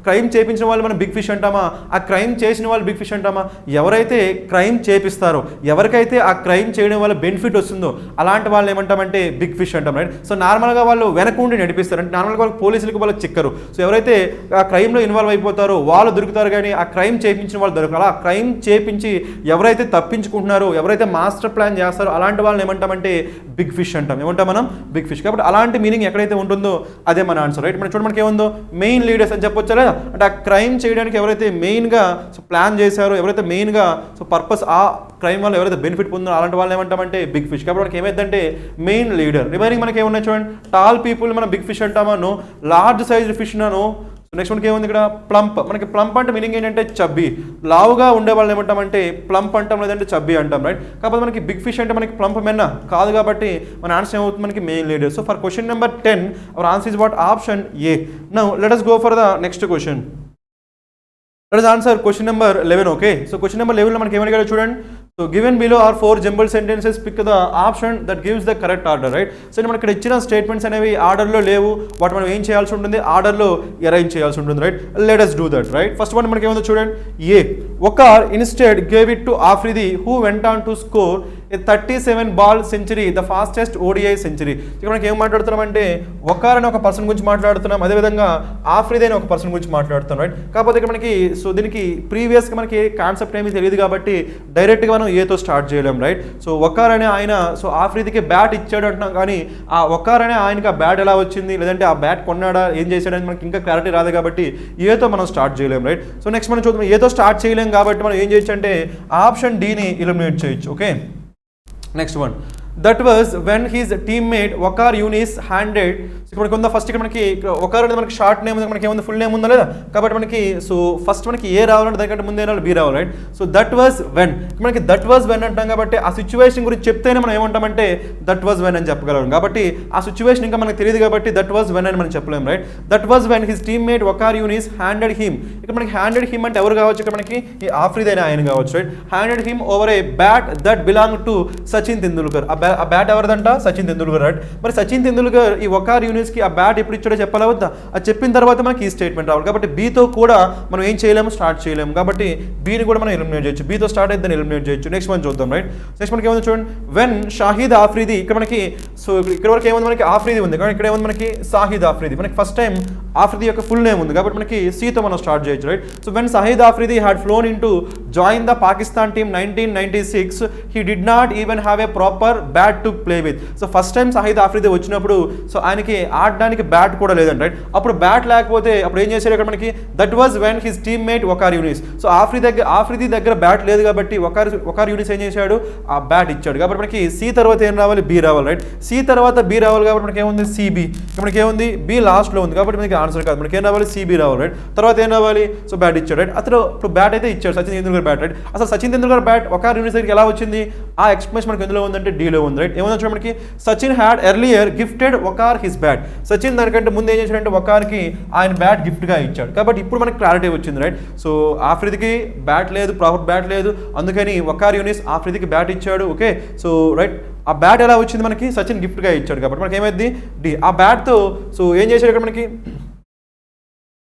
క్రైమ్ చేయించిన వాళ్ళు మనం బిగ్ ఫిష్ అంటామా? ఆ క్రైమ్ చేసిన వాళ్ళు బిగ్ ఫిష్ అంటామా? ఎవరైతే క్రైమ్ చేపిస్తారో, ఎవరికైతే ఆ క్రైమ్ చేయడం వల్ల బెనిఫిట్ వస్తుందో అలాంటి వాళ్ళు ఏమంటామంటే బిగ్ ఫిష్ అంటాం, రైట్? సో నార్మల్గా వాళ్ళు వెనకుండి నడిపిస్తారు, అంటే నార్మల్గా వాళ్ళు పోలీసులకు వాళ్ళకి చిక్కరు. సో ఎవరైతే ఆ క్రైమ్లో ఇన్వాల్వ్ అయిపోతారో వాళ్ళు దొరుకుతారు, కానీ ఆ క్రైమ్ చేయించిన వాళ్ళు దొరకరు. అలా క్రైమ్ చేయించి ఎవరైతే తప్పించుకుంటున్నారో, ఎవరైతే మాస్టర్ ప్లాన్ చేస్తారో అలాంటి వాళ్ళని ఏమంటామంటే బిగ్ ఫిష్ అంటాం. ఏమంటాం మనం? Big fish. కాబట్టి అలాంటి మీనింగ్ ఎక్కడైతే ఉంటుందో అదే మన ఆన్సర్, రైట్? మనం చూడండి మనకి ఏముందో? మెయిన్ లీడర్స్ అని చెప్పొచ్చా లేదా? అంటే ఆ క్రైమ్ చేయడానికి ఎవరైతే మెయిన్గా సో ప్లాన్ చేశారో, ఎవరైతే మెయిన్గా సో పర్పస్ ఆ క్రైమ్ వల్ల ఎవరైతే బెనిఫిట్ పొందారో అలాంటి వాళ్ళని ఏమంటామంటే బిగ్ ఫిష్. కాబట్టి మనకి ఏమైందంటే మెయిన్ లీడర్. రిమైనింగ్ మనకి ఏమున్నాయి చూడండి, టాల్ పీపుల్ మనం బిగ్ ఫిష్ అంటామా? No. Large size fish no. Next మనకి ఏముంది ఇక్కడ? ప్లంప్. మనకి ప్లంప్ అంటే మీనింగ్ ఏంటంటే చబ్బీ, లావుగా ఉండే వాళ్ళని ఏమంటామంటే ప్లంప్ అంటాం, లేదంటే చబ్బీ అంటాం, రైట్? కాకపోతే మనకి బిగ్ ఫిష్ అంటే మనకి ప్లంప్ మెన్న కాదు, కాబట్టి మన ఆన్సర్ ఏమవుతుంది? మనకి main leader. So for question number 10 hour answer is what? Option A. Now let us go for the next question. Let us answer question number 11. Okay, so question number 11 లో మనకి ఏమని అడిగారో చూడండి. So given below are 4 jumbled sentences, pick the option that gives the correct order, right? So మనకి ఇక్కడ ఇచ్చిన statements అనేవి ఆర్డర్లో లేవు, వాటి మనం ఏం చేయాల్సి ఉంటుంది? ఆర్డర్లో అరేంజ్ చేయాల్సి ఉంటుంది, right? Let us do that, right? First one మనకి ఏముందో చూడండి. A Waqar instead gave it to Afridi who went on to score a 37 ball century, the fastest ODI century. ఇక్కడ మనకి ఏం మాట్లాడుతున్నామంటే ఒకార్ అనే ఒక పర్సన్ గురించి మాట్లాడుతున్నాం, అదేవిధంగా ఆఫ్రిది అనే ఒక పర్సన్ గురించి మాట్లాడుతున్నాం, రైట్? కాకపోతే ఇక్కడ మనకి సో దీనికి ప్రీవియస్గా మనకి కాన్సెప్ట్ ఏమీ తెలియదు కాబట్టి డైరెక్ట్గా మనం ఏతో స్టార్ట్ చేయలేం, రైట్? సో ఒకార్ అనే ఆయన సో ఆఫ్రిదికి బ్యాట్ ఇచ్చాడు అంటున్నాం, కానీ ఆ ఒకార్ అనే ఆయనకి ఆ బ్యాట్ ఎలా వచ్చింది, లేదంటే ఆ బ్యాట్ కొన్నాడా, ఏం చేశాడని మనకి ఇంకా క్లారిటీ రాదు కాబట్టి ఏతో మనం స్టార్ట్ చేయలేం, రైట్? సో నెక్స్ట్ మనం చూద్దాం, ఏతో స్టార్ట్ చేయలేం కాబట్టి మనం ఏం చేయొచ్చు అంటే ఆప్షన్ డీని ఎలిమినేట్ చేయొచ్చు. Okay, next one that was when his teammate Waqar Younis handed. ఇక్కడ మనకి ఉందా ఫస్ట్, ఇక్కడ మనకి వకార్ అనేది మనకి షార్ట్ నేమ్ ఉంది, మనకి ఏముంది ఫుల్ నేమ్ ఉందా లేదా, కాబట్టి మనకి సో ఫస్ట్ మనకి ఏ రావాలంటే దానికంటే ముందే రావాలి బి రావాలి, right. So that was when, మనకి దట్ వాజ్ వెన్ అంటాం కాబట్టి ఆ సిచ్యువేషన్ గురించి చెప్తేనే మనం ఏమంటామంటే దట్ వాజ్ వెన్ అని చెప్పగలం. కాబట్టి ఆ సిచ్యువేషన్ ఇంకా మనకు తెలియదు కాబట్టి దట్ వాజ్ వెన్ అని మనం చెప్పలేము, right. That was when his teammate Waqar Younis handed him. ఇక్కడ మనకి హ్యాండెడ్ హిమ్ అంటే ఎవరు కావచ్చు, ఇక్కడ మనకి ఈ ఆఫ్రిది అనే ఆయన కావచ్చు, right. Handed him over a bat that belong to Sachin Tendulkar. ఆ బ్యాట్ ఎవరిదంట, సచిన్ తెందుల్కర్, రైట్. మరి సచిన్ తెందుల్కర్ ఈ వకార్ యూనిస్ కి ఆ బ్యాట్ ఎప్పుడు ఇచ్చాడో చెప్పాలా వద్దా, అది చెప్పిన తర్వాత మనకి ఈ స్టేట్మెంట్ రావాలి. కాబట్టి బీతో కూడా మనం ఏం చేయలేము, స్టార్ట్ చేయలేము. కాబట్టి బీని కూడా మనం ఎలిమినేట్ చేయొచ్చు, బీతో స్టార్ట్ అయితే దాన్ని ఎలిమినేట్ చేయొచ్చు. నెక్స్ట్ మనం చూద్దాం, రైట్. నెక్స్ట్ మనకి ఏముంది చూడండి, వెన్ షాహిద్ ఆఫ్రిది. ఇక్కడ మనకి సో ఇక్కడ వరకు ఏముంది, మనకి ఆఫ్రిది ఉంది, కానీ ఇక్కడ ఏముంది మనకి షాహిద్ ఆఫ్రిది. మనకి ఫస్ట్ టైం ఆఫ్రిది యొక్క ఫుల్ నేమ్ ఉంది కాబట్టి మనకి సీతో మనం స్టార్ట్ చేయొచ్చు, right. So when Shahid Afridi had flown in to join the Pakistan team 1996 he did not even have a proper bat to play with. So first time Shahid Afridi వచ్చినప్పుడు సో ఆయనకి ఆడడానికి బ్యాట్ కూడా లేదంట, రైట్. అప్పుడు బ్యాట్ లేకపోతే అప్పుడు ఏం చేశారు ఇక్కడ మనకి, that was when his teammate Waqar Younis. So Afridi దగ్గర బ్యాట్ లేదు కాబట్టి వకార్ యూనిస్ ఏం చేశాడు, ఆ బ్యాట్ ఇచ్చాడు. కాబట్టి మనకి సి తర్వాత ఏం రావాలి, బి రావాలి, రైట్. సి తర్వాత బి రావాలి కాబట్టి మనకి ఏముంది, సిబి. మనకి ఏముంది, బి లాస్ట్లో ఉంది కాబట్టి మనకి ఆన్సర్ కాదు, మనకి ఏం రావాలి, సిబి రావాలి, రైట్. తర్వాత ఏం రావాలి, సో బ్యాట్ ఇచ్చాడు, రైట్. అతను ఇప్పుడు బ్యాట్ అయితే ఇచ్చాడు సచిన్ తెందుల్కర్ బ్యాట్, రైట్. అసలు సచిన్ తెందుల్కర్ బ్యాట్ వకార్ యూనిస్ దగ్గరికి ఎలా వచ్చింది, ఆ ఎక్స్ప్లెనేషన్ మనకి ఎందులో ఉందంటే డీలో ఉంది, రైట్. ఏముంది చూడండి మనకి, Sachin had earlier gifted Waqar his bat. Sachin దానికంటే ముందు ఏం చేశాడంటే వకార్కి ఆయన బ్యాట్ గిఫ్ట్గా ఇచ్చాడు. కాబట్టి ఇప్పుడు మనకి క్లారిటీ వచ్చింది, రైట్. సో ఆఫ్రిదికి బ్యాట్ లేదు, ప్రాపర్ బ్యాట్ లేదు, అందుకని వకార్ యూనిస్ ఆఫ్రిదికి బ్యాట్ ఇచ్చాడు, ఓకే. సో రైట్, ఆ బ్యాట్ ఎలా వచ్చింది మనకి, సచిన్ గిఫ్ట్గా ఇచ్చాడు కాబట్టి మనకి ఏమైంది డి. ఆ బ్యాట్తో సో ఏం చేశాడు ఇక్కడ మనకి,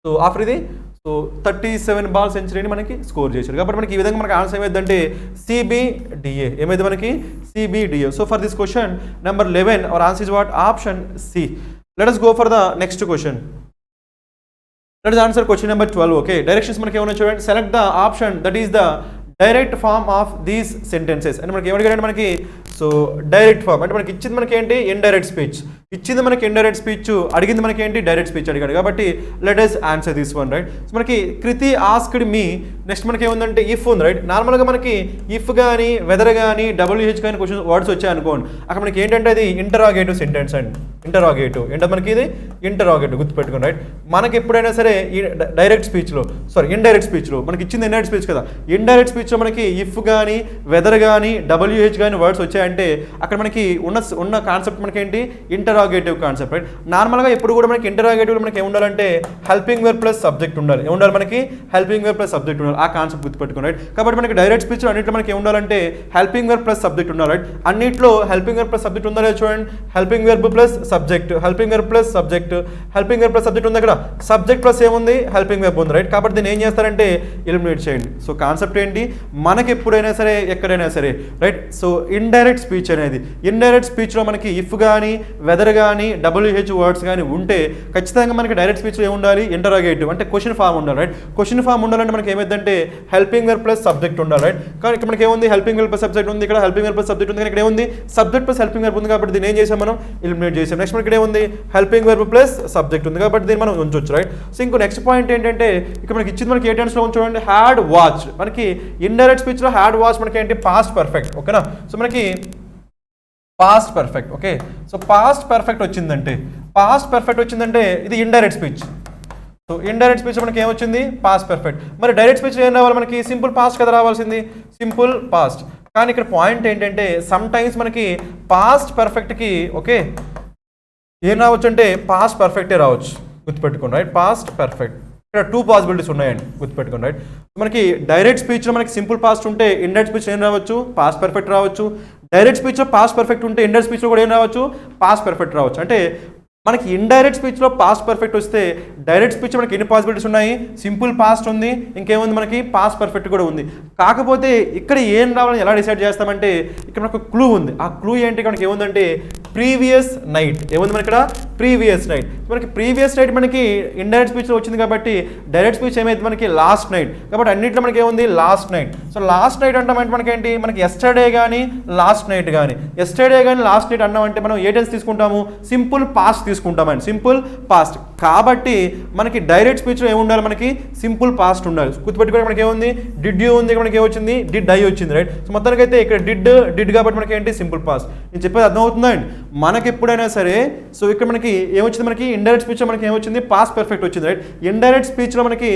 సో ఆఫ్రిది సో 37 బాల్ సెంచరీని మనకి స్కోర్ చేశాడు. కాబట్టి మనకి ఈ విధంగా మనకి ఆన్సర్ ఏమైందంటే సిబిడిఏ. ఏమైంది మనకి, C B D A. So for this question number 11 our answer is what, option C. Let us go for the next question. Let us answer question number 12. Okay, directions మనకి ఏమన్నా చూడండి, select the option that is the direct form of these sentences. అంటే మనకి ఏమడిగారంటే మనకి so direct form అంటే మనకి ఇచ్చింది మనకి ఏంటి, ఇండైరెక్ట్ స్పీచ్ ఇచ్చింది మనకి, ఇండైరెక్ట్ స్పీచ్ అడిగింది మనకి ఏంటి, డైరెక్ట్ స్పీచ్ అడిగాడు. కాబట్టి let us answer this one, right. So మనకి కృతి ఆస్క్డ్ మీ. నెక్స్ట్ మనకి ఏముందంటే ఇఫ్ ఉంది, రైట్. నార్మల్గా మనకి ఇఫ్ కానీ వెదర్ కానీ డబ్ల్యూహెచ్ కానీ క్వశ్చన్ వర్డ్స్ వచ్చాయి అనుకోండి, అక్కడ మనకి ఏంటంటే అది ఇంటరాగేటివ్ సెంటెన్స్ అండి. ఇంటరాగేటివ్ ఏంటో మనకి ఇది ఇంటరాగేటివ్ గుర్తుపెట్టుకోండి, రైట్. మనకి ఎప్పుడైనా సరే ఈ డైరెక్ట్ స్పీచ్లో ఇండైరెక్ట్ స్పీచ్లో మనకి ఇచ్చింది ఇండైరెక్ట్ స్పీచ్ కదా, ఇండైరెక్ట్ స్పీచ్లో మనకి ఇఫ్ కానీ వెదర్ కానీ డబ్ల్యూహెచ్ కానీ వర్డ్స్ వచ్చాయంటే అక్కడ మనకి ఉన్న కాన్సెప్ట్ మనకి ఏంటి, ఇంటరాగేటివ్ కాన్సెప్ట్, రైట్. నార్మల్గా ఎప్పుడు కూడా మనకి ఇంటరాగేటివ్లో మనకి ఏముండాలంటే హెల్పింగ్ వర్బ్ ప్లస్ సబ్జెక్ట్ ఉండాలి. ఏముండాలి మనకి, హెల్పింగ్ వర్బ్ ప్లస్ సబ్జెక్ట్ ఉండాలి. ఆ కాన్సెప్ట్ గుర్తుపెట్టుకోండి, రైట్. కాబట్టి మనకి డైరెక్ట్ స్పీచ్లో అన్నింటిలో మనకి ఏముండాలంటే హెల్పింగ్ వర్బ్ ప్లస్ సబ్జెక్ట్ ఉండాలి, రైట్. అన్నింటిలో హెల్పింగ్ వర్బ్ ప్లస్ సబ్జెక్ట్ ఉందా లేదా చూడండి, helping verb plus subject, helping verb plus subject, helping verb plus subject ఉంది. అక్కడ సబ్జెక్ట్ ప్లస్ ఏముంది, హెల్పింగ్ వర్బ్ ఉంది, రైట్. కాబట్టి దీన్ని ఏం చేస్తారంటే ఎలిమినేట్ చేయండి. సో కాన్సెప్ట్ ఏంటి, మనకి ఎప్పుడైనా సరే ఎక్కడైనా సరే, రైట్. సో ఇండైరెక్ట్ స్పీచ్ అనేది, ఇండైరెక్ట్ స్పీచ్లో మనకి ఇఫ్ కానీ వెదర్ కానీ డబ్ల్యూహెచ్ వర్డ్స్ కానీ ఉంటే ఖచ్చితంగా మనకి డైరెక్ట్ స్పీచ్లో ఏముండాలి, ఇంటరాగేటివ్ అంటే క్వశ్చన్ ఫామ్ ఉండాలి, రైట్. క్వశ్చన్ ఫామ్ ఉండాలంటే మనకి ఏమైందంటే హెల్పింగ్ వర్బ్ ప్లస్ సబ్జెక్ట్ ఉండాలి, రైట్. కానీ ఇక్కడ మనకి ఏముంది, హెల్పింగ్ వర్బ్ ప్లస్ సబ్జెక్ట్ ఉంది, ఇక్కడ హెల్పింగ్ వర్బ్ ప్లస్ సబ్జెక్ట్ ఉంది, ఇక్కడ ఏముంది సబ్జెక్ట్ ప్లస్ హెల్పింగ్ వర్బ్ ఉంది. కాబట్టి దీన్ని ఏం చేసాం మనం, ఎలిమినేట్ చేసాం. నెక్స్ట్ మనకి ఇక్కడ ఏముంది, హెల్పింగ్ వర్బ్ ప్లస్ సబ్జెక్ట్ ఉంది కాబట్టి దీన్ని మనం ఉంచొచ్చు, రైట్. సో ఇంకో నెక్స్ట్ పాయింట్ ఏంటంటే ఇక్కడ మనకి ఇచ్చింది మనకి ఏ టెన్స్లో చూడండి, హ్యాడ్ వాచ్. మనకి ఇండైరెక్ట్ స్పీచ్లో హ్యాడ్ వాచ్ మనకి ఏంటి, పాస్ట్ పర్ఫెక్ట్, ఓకేనా. సో మనకి past perfect, okay. So past perfect వచ్చిందంటే ఇది indirect speech. So indirect speech మనకి ఏమొచ్చింది, పాస్ట్ పర్ఫెక్ట్. మరి డైరెక్ట్ స్పీచ్ ఏం రావాలి మనకి, సింపుల్ పాస్ట్ కదా రావాల్సింది, సింపుల్ పాస్ట్. కానీ ఇక్కడ పాయింట్ ఏంటంటే సమ్ టైమ్స్ మనకి పాస్ట్ పర్ఫెక్ట్కి ఓకే ఏం రావచ్చు అంటే పాస్ట్ పర్ఫెక్టే రావచ్చు, గుర్తుపెట్టుకోండి, రైట్. పాస్ట్ పర్ఫెక్ట్ ఇక్కడ 2 పాసిబిలిటీస్ ఉన్నాయండి, గుర్తుపెట్టుకోండి, రైట్. మనకి డైరెక్ట్ స్పీచ్లో మనకి సింపుల్ పాస్ట్ ఉంటే ఇండైరెక్ట్ స్పీచ్ ఏం రావచ్చు, పాస్ట్ పర్ఫెక్ట్ రావచ్చు. డైరెక్ట్ స్పీచ్లో పాస్ట్ పర్ఫెక్ట్ ఉంటే ఇండైరెక్ట్ స్పీచ్లో కూడా ఏం రావచ్చు, పాస్ట్ పర్ఫెక్ట్ రావచ్చు. అంటే మనకి ఇండైరెక్ట్ స్పీచ్లో పాస్ట్ పర్ఫెక్ట్ వస్తే డైరెక్ట్ స్పీచ్ మనకి ఎన్ని పాసిబిలిటీస్ ఉన్నాయి, సింపుల్ పాస్ట్ ఉంది, ఇంకేముంది మనకి పాస్ట్ పర్ఫెక్ట్ కూడా ఉంది. కాకపోతే ఇక్కడ ఏం రావాలని ఎలా డిసైడ్ చేస్తామంటే ఇక్కడ మనకు క్లూ ఉంది. ఆ క్లూ ఏంటి, మనకి ఏముందంటే ప్రీవియస్ నైట్. ఏముంది మనకి ఇక్కడ ప్రీవియస్ నైట్. మనకి ప్రీవియస్ నైట్ మనకి ఇండైరెక్ట్ స్పీచ్లో వచ్చింది కాబట్టి డైరెక్ట్ స్పీచ్ ఏమైతే మనకి లాస్ట్ నైట్, కాబట్టి అన్నింటిలో మనకి ఏముంది last night. So last night అంటామంటే మనకి ఏంటి, మనకి ఎస్టర్డే కానీ లాస్ట్ నైట్ కానీ, ఎస్టర్డే కానీ లాస్ట్ నైట్ అన్నామంటే మనం ఏ టెన్స్ తీసుకుంటాము, సింపుల్ పాస్ట్ తీసుకుంటామండి, సింపుల్ పాస్ట్. కాబట్టి మనకి డైరెక్ట్ స్పీచ్లో ఏముండాలి, మనకి సింపుల్ పాస్ట్ ఉండాలి. గుర్తుపెట్టుకోవడం మనకి ఏముంది, డిడ్ యూ ఉంది, మనకి ఏమొచ్చింది డిడ్ ఐ వచ్చింది, రైట్. సో మొత్తానికి అయితే ఇక్కడ డిడ్ కాబట్టి మనకి ఏంటి సింపుల్ పాస్ట్. నేను చెప్పేది అర్థమవుతుందా అండి. మనకి ఎప్పుడైనా సరే సో ఇక్కడ మనకి ఏమొచ్చింది, మనకి ఇండైరెక్ట్ స్పీచ్లో మనకి ఏమొచ్చింది, పాస్ట్ పర్ఫెక్ట్ వచ్చింది, రైట్. ఇండైరెక్ట్ స్పీచ్లో మనకి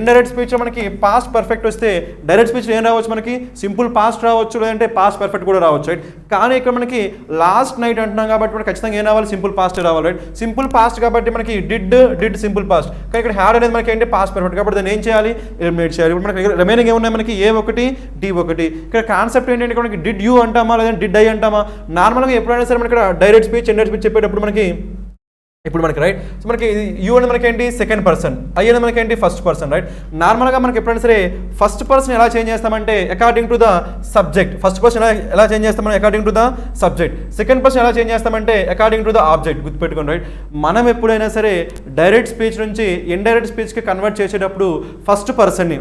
ఇండైరెక్ట్ స్పీచ్లో మనకి పాస్ట్ పర్ఫెక్ట్ వస్తే డైరెక్ట్ స్పీచ్లో ఏం రావచ్చు, మనకి సింపుల్ పాస్ట్ రావచ్చు, లేదంటే పాస్ట్ పర్ఫెక్ట్ కూడా రావచ్చు, రైట్. కానీ ఇక్కడ మనకి లాస్ట్ నైట్ అంటున్నాం కాబట్టి మనకి ఖచ్చితంగా ఏం రావాలి, సింపుల్ పాస్ట్ రావాలి, రైట్. సింపుల్ పాస్ట్ కాబట్టి మనకి డిడ్ సింపుల్ పాస్ట్, కానీ ఇక్కడ హ్యాడ్ అనేది మనకి ఏంటి పాస్ట్ పర్ఫెక్ట్, కాబట్టి దాన్ని ఏం చేయాలి, ఎలిమినేట్ చేయాలి. ఇప్పుడు మనకి రిమైనింగ్ ఏమున్నాయి, మనకి A1 D1. ఇక్కడ కాన్సెప్ట్ ఏంటంటే మనకి డిడ్ యూ అంటామా లేదంటే డిడ్ ఐ అంటామా. నార్మల్గా ఎప్పుడైనా సరే మనకి డైరెక్ట్ స్పీచ్ ఇండైరెక్ట్ స్పీచ్ చెప్పేటప్పుడు మనకి ఇప్పుడు మనకి రైట్. సో మనకి యూ అనేది మనకి ఏంటి సెకండ్ పర్సన్, ఐ అనేది మనకి ఏంటి ఫస్ట్ పర్సన్, రైట్. నార్మల్గా మనకి ఎప్పుడైనా సరే ఫస్ట్ పర్సన్ ఎలా చేంజ్ చేస్తామంటే according to the subject. First person ఎలా చేంజ్ చేస్తామని according to the subject. Second person ఎలా చేంజ్ చేస్తామంటే అకార్డింగ్ టు ద ఆబ్జెక్ట్. గుర్తుపెట్టుకోండి, రైట్. మనం ఎప్పుడైనా సరే డైరెక్ట్ స్పీచ్ నుంచి ఇండైరెక్ట్ స్పీచ్కి కన్వర్ట్ చేసేటప్పుడు ఫస్ట్ పర్సన్ని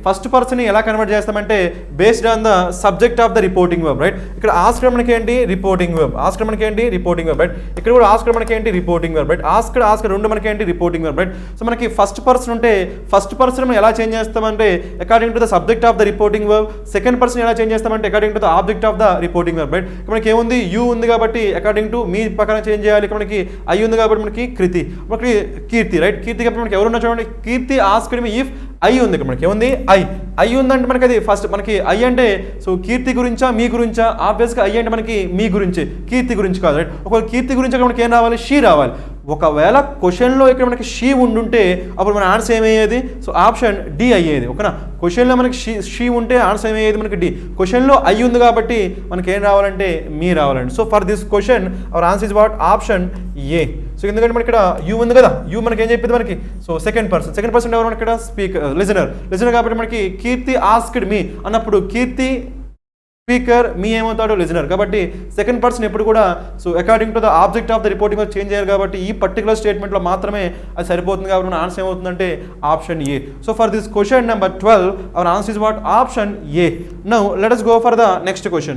ఫస్ట్ పర్సన్ని ఎలా కన్వర్ట్ చేస్తామంటే based on the subject of the reporting web, right. ఇక్కడ ఆస్కర్ మనకి ఏంటి రిపోర్టింగ్ వెబ్, ఆస్కర్ మనకి ఏంటి రిపోర్టింగ్ వెబ్, రైట్. ఇక్కడ కూడా ఆస్కర్ మనకి ఏంటి రిపోర్టింగ్ వెబ్, రైట్. ఆస్కర్ రెండు మనకి ఏంటి రిపోర్టింగ్ వెబ్, రైట్. సో మనకి ఫస్ట్ పర్సన్ ఉంటే ఫస్ట్ పర్సన్ మనం ఎలా చేంజ్ చేస్తామంటే according to the subject of the reporting web. Second person ఎలా చేంజ్ చేస్తామంటే according to the object of the reporting web, right. మనకి ఏముంది యూ ఉంది కాబట్టి అకార్డింగ్ టు మీ ప్రకారం చేంజ్ చేయాలి. ఇక్కడ మనకి ఐ ఉంది కాబట్టి మనకి మనకి కీర్తి, రైట్. కీర్తి కాబట్టి మనకి ఎవరున్నా చూడండి, కీర్తి ఆస్క్డ్ మీ ఇఫ్ ఐ ఉంది. ఇక్కడ మనకి ఏముంది ఐ ఉందంటే మనకి అది ఫస్ట్ మనకి ఐ అంటే సో కీర్తి గురించా మీ గురించా, ఆబ్వియస్గా ఐ అంటే మనకి మీ గురించి, కీర్తి గురించి కాదు, రైట్. ఒకవేళ కీర్తి గురించి మనకి ఏం రావాలి, షీ రావాలి. ఒకవేళ క్వశ్చన్లో ఇక్కడ మనకి షీ ఉండుంటే అప్పుడు మన ఆన్సర్ ఏమయ్యేది, సో ఆప్షన్ డి అయ్యేది, ఓకేనా. క్వశ్చన్లో మనకి షీ ఉంటే ఆన్సర్ ఏమయ్యేది మనకి డి. క్వశ్చన్లో ఐ ఉంది కాబట్టి మనకి ఏం రావాలంటే మీ రావాలండి. So for this question hour answer is what option A. So ఎందుకంటే మనకి ఇక్కడ యూ ఉంది కదా, యూ మనకి ఏం చెప్పింది మనకి, సో సెకండ్ పర్సన్ ఎవరు మనకి ఇక్కడ లిజనర్ కాబట్టి మనకి కీర్తి ఆస్క్డ్ మీ అన్నప్పుడు కీర్తి స్పీకర్, మీ ఏమవుతాడు లిజనర్. కాబట్టి సెకండ్ పర్సన్ ఎప్పుడు కూడా so according to the object of the reporting change చేయాలి కాబట్టి ఈ పర్టికులర్ స్టేట్మెంట్లో మాత్రమే అది సరిపోతుంది. కాబట్టి మన ఆన్సర్ ఏమవుతుందంటే option A. So for this question number 12 hour answer is what option A. Now let us go for the next question.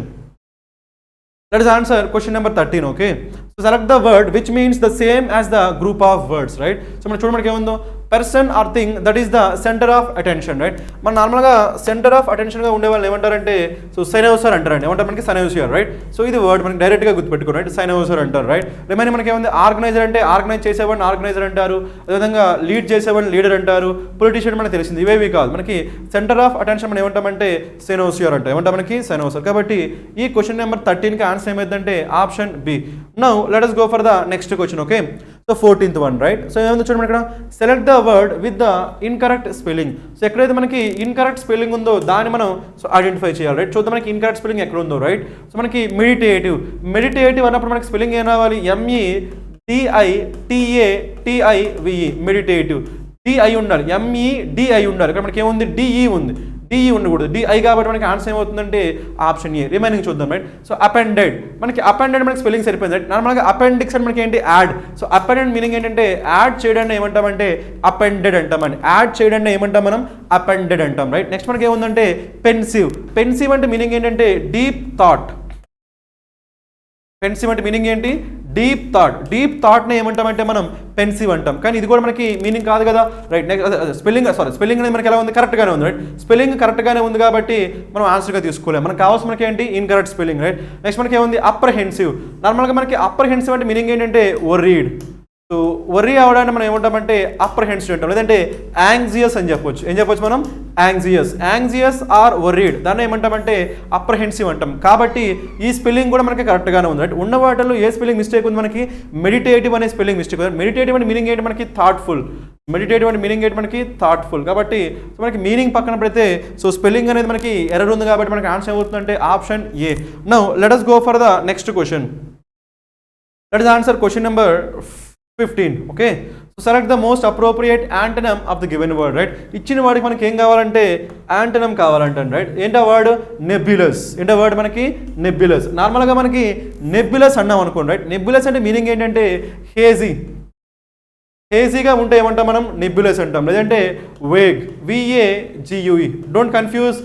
Let us answer question number 13, okay. So select the word which means the same as the group of words, right. So మనం చూడండి మనకి ఏముందో person are thing that is the centre of attention, right. మన నార్మల్గా centre of అటెన్షన్గా ఉండే వాళ్ళు ఏమంటారంటే so సైనోసర్ అంటారండి. ఏమంటారు మనకి సైనోసియర్, రైట్. సో ఇది వర్డ్ మనకి డైరెక్ట్గా గుర్తుపెట్టుకోండి, రైట్. సైనోసర్ అంటారు, రైట్. రిమైనింగ్ మనకి ఏముంది ఆర్గనైజర్ అంటే ఆర్గనైజ్ చేసేవాడిని ఆర్గనైజర్ అంటారు, అదేవిధంగా లీడ్ చేసేవాడిని లీడర్ అంటారు, పొలిటీషియన్ మనకి తెలిసింది. ఇవేవి కాదు, మనకి సెంటర్ ఆఫ్ అటెన్షన్ మనం ఏమంటామంటే సైనోసియర్ అంటాం. ఏమంటాం మనకి సైనోసర్. కాబట్టి ఈ క్వశ్చన్ నెంబర్ 13కి ఆన్సర్ ఏమైందంటే option B. Now let us go for the next question, okay. So 14th one, right. So ఏముంది చూడండి ఇక్కడ select the word with the incorrect spelling. So ఎక్కడైతే మనకి ఇన్కరెక్ట్ స్పెల్లింగ్ ఉందో దాన్ని మనం సో ఐడెంటిఫై చేయాలి, రైట్. చూద్దాం మనకి ఇన్కరెక్ట్ స్పెల్లింగ్ ఎక్కడ ఉందో, రైట్. సో మనకి మెడిటేటివ్ అన్నప్పుడు మనకి స్పెల్లింగ్ ఏం రావాలి, MEDITATIVE మెడిటేటివ్. డిఐ ఉండాలి, MEDI ఉండాలి. ఇక్కడ మనకి ఏముంది డిఈ ఉంది, డిఈ ఉండకూడదు, డిఐ కాబట్టి మనకి ఆన్సర్ ఏమవుతుందంటే ఆప్షన్ ఏ. రిమైనింగ్ చూద్దాం, రైట్. సో అపెండెడ్ మనకి మనకి స్పెల్లింగ్ సరిపోయింది, రైట్. నార్మల్గా అపెండిక్స్ అని మనకి ఏంటి యాడ్. సో అపెండెడ్ మీనింగ్ ఏంటంటే యాడ్ చేయడాన్ని ఏమంటామంటే అపెండెడ్ అంటామండి. యాడ్ చేయడాన్ని ఏమంటాం మనం అపెండెడ్ అంటాం, రైట్. నెక్స్ట్ మనకి ఏముందంటే పెన్సివ్ అంటే మీనింగ్ ఏంటంటే డీప్ థాట్. పెన్సివ్ అంటే మీనింగ్ ఏంటి డీప్ థాట్ని ఏమంటామంటే మనం పెన్సివ్ అంటాం. కానీ ఇది కూడా మనకి మీనింగ్ కాదు కదా, రైట్. నెక్స్ట్ స్పెల్లింగ్ అనేది మనకి ఎలా ఉంది, కరెక్ట్గానే ఉంది, రైట్. స్పెల్లింగ్ కరెక్ట్గానే ఉంది కాబట్టి మనం ఆన్సర్గా తీసుకోలేము. మనకు కావాల్సిన మనకి ఏంటి ఇన్కరెక్ట్ స్పెల్లింగ్, రైట్. నెక్స్ట్ మనకి ఏముంది అప్రహెన్సివ్. నార్మల్గా మనకి అప్రహెన్సివ్ అంటే మీనింగ్ ఏంటంటే worried. సో వర్రీ అవడాన్ని మనం ఏమంటామంటే అప్రహెన్సివ్ అంటాం, లేదంటే యాంగ్జియస్ అని చెప్పొచ్చు. ఏం చెప్పొచ్చు మనం యాంగ్జియస్ ఆర్ వర్రీడ్, దాన్ని ఏమంటామంటే అప్రహెన్సివ్ అంటాం. కాబట్టి ఈ స్పెల్లింగ్ కూడా మనకి కరెక్ట్గానే ఉంది, రైట్. ఉన్న వాటిలో ఏ స్పెల్లింగ్ మిస్టేక్ ఉంది మనకి మెడిటేటివ్ అనే స్పెల్లింగ్ మిస్టేక్ ఉంది. మెడిటేటివ్ అంటే మీనింగ్ ఏంటి మనకి థాట్ఫుల్. కాబట్టి సో మనకి మీనింగ్ పక్కన పెడితే సో స్పెల్లింగ్ అనేది మనకి ఎర్రర్ ఉంది కాబట్టి మనకి ఆన్సర్ ఏమవుతుందంటే option A. Now let us go for the next question. Let us answer question number 15, okay. Select the most appropriate antonym of the given word, right. ఇచ్చిన వాడికి మనకి ఏం కావాలంటే యాంటనమ్ కావాలంటాను, రైట్. ఏంటో వర్డ్ నెబ్యులస్. ఏంటో word మనకి nebulous. నార్మల్గా మనకి నెబ్యులస్ అన్నాం అనుకోండి, రైట్. నెబ్యులస్ అంటే మీనింగ్ ఏంటంటే హేజీ. హేజీగా ఉంటే ఏమంటాం మనం నెబ్యులస్ అంటాం, లేదంటే vague, VAGUE. Don't confuse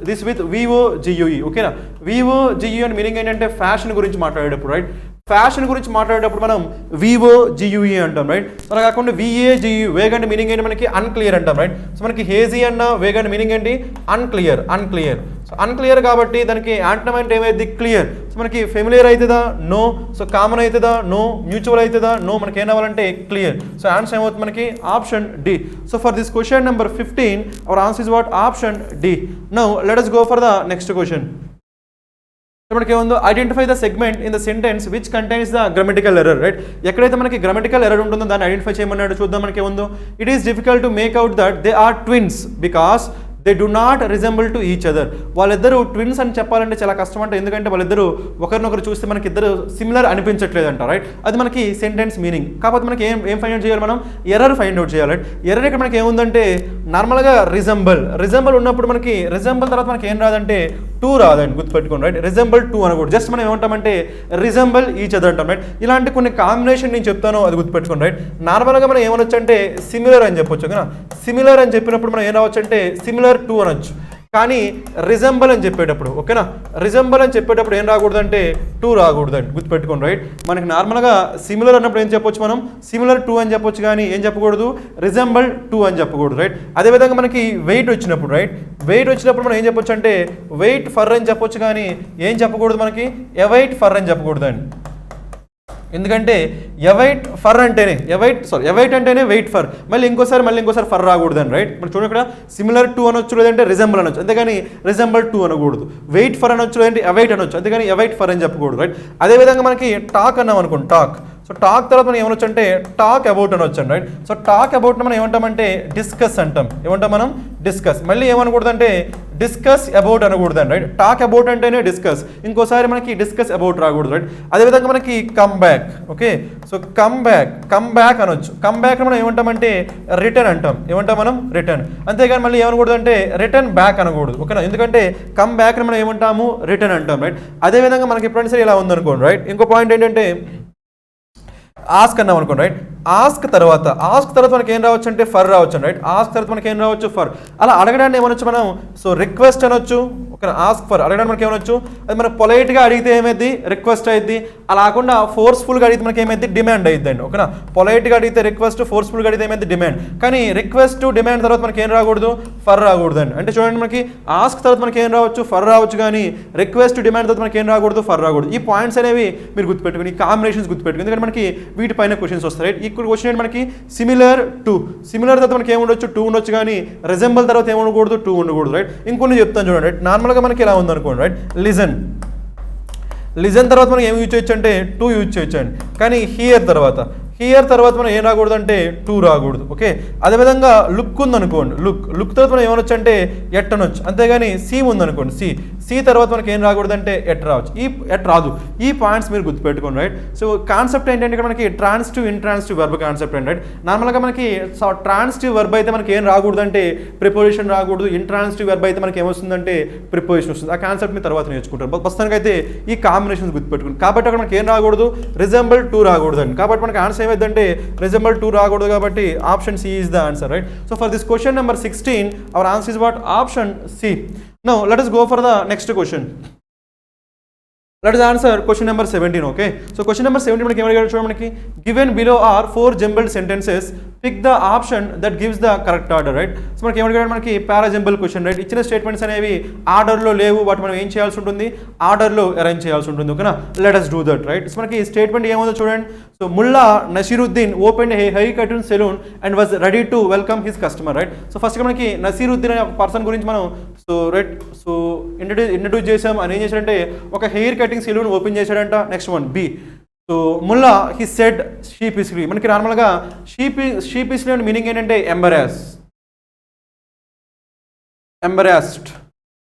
this with VOGUE, ఓకేనా. VOGUE అని మీనింగ్ ఏంటంటే ఫ్యాషన్ గురించి మాట్లాడేటప్పుడు, రైట్. ఫ్యాషన్ గురించి మాట్లాడేటప్పుడు మనం VOGUE అంటాం, రైట్. అలా కాకుండా VAGUE, వేగ్ అంటే మీనింగ్ ఏంటి మనకి అన్క్లియర్ అంటాం, రైట్. సో మనకి హేజీ అన్న వేగ్ అంటే మీనింగ్ ఏంటి అన్క్లియర్. సో అన్క్లియర్ కాబట్టి దానికి యాంటనమ్ అంటే ఏమైంది క్లియర్. సో మనకి ఫెమిలియర్ అవుతుందా నో, సో కామన్ అవుతుందా నో, మ్యూచువల్ అవుతుందా నో, మనకి ఏం అవ్వాలంటే క్లియర్. సో ఆన్సర్ ఏమవుతుంది మనకి option D. So for this question number 15 our answer is what option D. Now let us go for the next question. మనకి ఏముందో identify the segment in the sentence which contains the grammatical error, right. ఎక్కడైతే మనకి grammatical error ఉంటుందో దాన్ని identify చేయమన్నాడు. చూద్దాం మనకి ఏముందో. It is difficult to make out that they are twins because they do not resemble to each other. వాళ్ళిద్దరూ twins అని చెప్పాలంటే చాలా కష్టం అంట, ఎందుకంటే వాళ్ళిద్దరూ ఒకరినొకరు చూస్తే మనకి ఇద్దరు సిమిలర్ అనిపించట్లేదంట, రైట్. అది మనకి సెంటెన్స్ మీనింగ్. కాకపోతే మనకి ఏం ఫైండ్ అవుట్ చేయాలి మనం, ఎర్రర్ ఫైండ్ అవుట్ చేయాలి, రైట్. ఎర్రర్ ఇక్కడ మనకి ఏముందంటే నార్మల్గా రిజెంబుల్ ఉన్నప్పుడు మనకి రిజెంబుల్ తర్వాత మనకి ఏం రాదంటే టూ రాదండి, గుర్తుపెట్టుకోండి, రైట్. రిజెంబుల్ టూ అనకూడదు, జస్ట్ మనం ఏమంటామంటే రిజెంబుల్ ఈచ్ అదర్ అంటాం, రైట్. ఇలాంటి కొన్ని కాంబినేషన్ నేను చెప్తాను, అది గుర్తుపెట్టుకోండి, రైట్. నార్మల్గా మనం ఏమనొచ్చు అంటే సిమిలర్ అని చెప్పొచ్చు, ఓకేనా. సిమిలర్ అని చెప్పినప్పుడు మనం ఏం రావచ్చు అంటే సిమిలర్ టూ అనొచ్చు. కానీ రిజెంబల్ అని చెప్పేటప్పుడు, ఓకేనా, రిజెంబల్ అని చెప్పేటప్పుడు ఏం రాకూడదంటే టూ రాకూడదండి, గుర్తుపెట్టుకోండి, రైట్. మనకి నార్మల్గా సిమిలర్ అన్నప్పుడు ఏం చెప్పొచ్చు మనం సిమిలర్ టూ అని చెప్పొచ్చు, కానీ ఏం చెప్పకూడదు రిజెంబల్ టూ అని చెప్పకూడదు, రైట్. అదేవిధంగా మనకి వెయిట్ వచ్చినప్పుడు, రైట్, వెయిట్ వచ్చినప్పుడు మనం ఏం చెప్పొచ్చు అంటే వెయిట్ ఫర్ అని చెప్పొచ్చు, కానీ ఏం చెప్పకూడదు మనకి ఎవైట్ ఫర్ అని చెప్పకూడదండి. ఎందుకంటే ఎవైట్ ఫర్ అంటేనే ఎవైట్ అంటేనే వెయిట్ ఫర్, మళ్ళీ ఇంకోసారి ఫర్ రాకూడదని, రైట్. మనం చూడండి ఇక్కడ సిమిలర్ టూ అనొచ్చు, లేదంటే రిజెంబల్ అనొచ్చు, అంతేగాని రిజెంబల్ టూ అనకూడదు. వెయిట్ ఫర్ అనొచ్చు, లేదంటే ఎవైట్ అనొచ్చు, అంతేగాని ఎవైట్ ఫర్ అని చెప్పకూడదు, రైట్. అదేవిధంగా మనకి టాక్ అన్నాం అనుకోండి, టాక్. సో టాక్ తర్వాత మనం ఏమనొచ్చు అంటే టాక్ అబౌట్ అనొచ్చు, రైట్. సో టాక్ అబౌట్ మనం ఏమంటామంటే డిస్కస్ అంటాం, ఏమంటాం మనం డిస్కస్. మళ్ళీ ఏమనకూడదు అంటే డిస్కస్ అబౌట్ అనకూడదండి, రైట్. టాక్ అబౌట్ అంటేనే డిస్కస్, ఇంకోసారి మనకి డిస్కస్ అబౌట్ రాకూడదు, రైట్. అదేవిధంగా మనకి come back, okay. So come back అనొచ్చు. కమ్ బ్యాక్ మనం ఏమంటామంటే రిటర్న్ అంటాం, ఏమంటాం మనం రిటర్న్, అంతేగాని మళ్ళీ ఏమనకూడదు అంటే రిటర్న్ బ్యాక్ అనకూడదు, ఓకేనా. ఎందుకంటే కమ్ బ్యాక్ మనం ఏమంటాము రిటర్న్ అంటాం, రైట్. అదేవిధంగా మనకి ఎప్పుడైనా సరే ఇలా ఉందనుకోండి, రైట్. ఇంకో పాయింట్ ఏంటంటే ఆస్క్ అన్నాం అనుకోండి, రైట్. ఆస్క్ తర్వాత మనకి ఏం రావచ్చు అంటే ఫర్ రావచ్చు, రైట్. ఆస్క్ తర్వాత మనకి ఏం రావచ్చు ఫర్. అలా అడగడాన్ని ఏమనొచ్చు మనం సో రిక్వెస్ట్ అనొచ్చు, ఓకే. ఆస్క్ ఫర్ అడగడానికి మనకి ఏమనొచ్చు, అది మనం పొలైట్గా అడిగితే ఏమైంది రిక్వెస్ట్ అయింది, అలా కాకుండా ఫోర్స్ఫుల్గా అడిగితే మనకి ఏమైంది డిమాండ్ అయిద్దండి, ఓకేనా. పొలైట్గా అడిగితే రిక్వెస్ట్, ఫోర్స్ఫుల్గా అడిగితే ఏమైంది డిమాండ్. కానీ రిక్వెస్ట్ డిమాండ్ తర్వాత మనకి ఏం రాకూడదు ఫర్ రాకూడదండి. అంటే చూడండి మనకి ఆస్క్ తర్వాత మనకి ఏం రావచ్చు ఫర్ రావచ్చు, కానీ రిక్వెస్ట్ డిమాండ్ తర్వాత మనకి ఏం రాకూడదు ఫర్ రాకూడదు. ఈ పాయింట్స్ అనేవి మీరు గుర్తుపెట్టుకుని, ఈ కాంబినేషన్స్ గుర్తుపెట్టుకుని, ఎందుకంటే మనకి వీటిపైన క్వశ్చన్స్ వస్తాయి, రైట్. ఇక్కడ క్వశ్చన్ ఏంటి మనకి సిమిలర్ తర్వాత మనకి ఏముండొచ్చు టూ ఉండొచ్చు, కానీ రిజెంబల్ తర్వాత ఏముండకూడదు టూ ఉండకూడదు, రైట్. ఇంకొన్ని చెప్తాను చూడండి, రైట్. నార్మల్గా మనకి ఇలా ఉందనుకోండి, రైట్. లిజన్ తర్వాత మనం ఏం యూజ్ చేయొచ్చు అంటే టూ యూజ్ చేయొచ్చండి, కానీ హియర్ తర్వాత మనం ఏం రాకూడదు అంటే టూ రాకూడదు, ఓకే. అదేవిధంగా లుక్ ఉందనుకోండి, లుక్ తర్వాత మనం ఏమనొచ్చు అంటే ఎట్ అనొచ్చు, అంతేగాని సి ఉందనుకోండి, సి తర్వాత మనకి ఏం రాకూడదు అంటే ఎట్ రావచ్చు, ఎట్ రాదు. ఈ పాయింట్స్ మీరు గుర్తుపెట్టుకోండి, రైట్. సో కాన్సెప్ట్ ఏంటంటే ఇక్కడ మనకి ట్రాన్సిటివ్ ఇంట్రాన్సిటివ్ వర్బ్ కాన్సెప్ట్ అండి, రైట్. నార్మల్గా మనకి ట్రాన్సిటివ్ వర్బ్ అయితే మనకి ఏం రాకూడదు అంటే ప్రిపోజిషన్ రాకూడదు, ఇంట్రాన్సిటివ్ వర్బ్ అయితే మనకి ఏమొస్తుందంటే ప్రిపోజిషన్ వస్తుంది. ఆ కాన్సెప్ట్ మీరు తర్వాత నేర్చుకుంటారు. ప్రస్తుతానికి అయితే ఈ కాంబినేషన్స్ గుర్తుపెట్టుకోండి. కాబట్టి అక్కడ మనకి ఏం రాకూడదు రిజెంబల్ టూ రాకూడదు అండి. కాబట్టి మనకి ఆన్సర్ ఏమైందంటే రిజెంబల్ టూ రాకూడదు, కాబట్టి option C is the answer, right. So for this question number 16 our answer is what option C. Now let us go for the next question. Let us answer question number 17, okay. So question number 17 మనకి ఏమడిగాడు చూడండి, మనకి given below are 4 jumbled sentences, pick the option that gives the correct order, right. So మనకి ఏమడిగాడు, మనకి parajumble question, right. ఇచ్చిన statements అనేవి ఆర్డర్లో లేవు, వాటి మనం ఏం చేయాల్సి ఉంటుంది ఆర్డర్లో అరేంజ్ చేయాల్సి ఉంటుంది, ఓకేనా. Let us do that, right. So మనకి స్టేట్మెంట్ ఏముందో చూడండి. So Mulla Nasiruddin open a high cutting saloon and was ready to welcome his customer, right. So first మనకి నసీరుద్దీన్ అనే ఒక పర్సన్ గురించి మనం సో రైట్ సో ఇంట్రడ్యూస్ చేసాం. అని ఏం చేశాడంటే ఒక హెయిర్ కటింగ్ సెలూన్ ఓపెన్ చేశాడంట. Next one B. So Mulla he said sheepishly. మనకి నార్మల్గా షీపిస్లీ అంటే మీనింగ్ ఏంటంటే ఎంబరాస్డ్.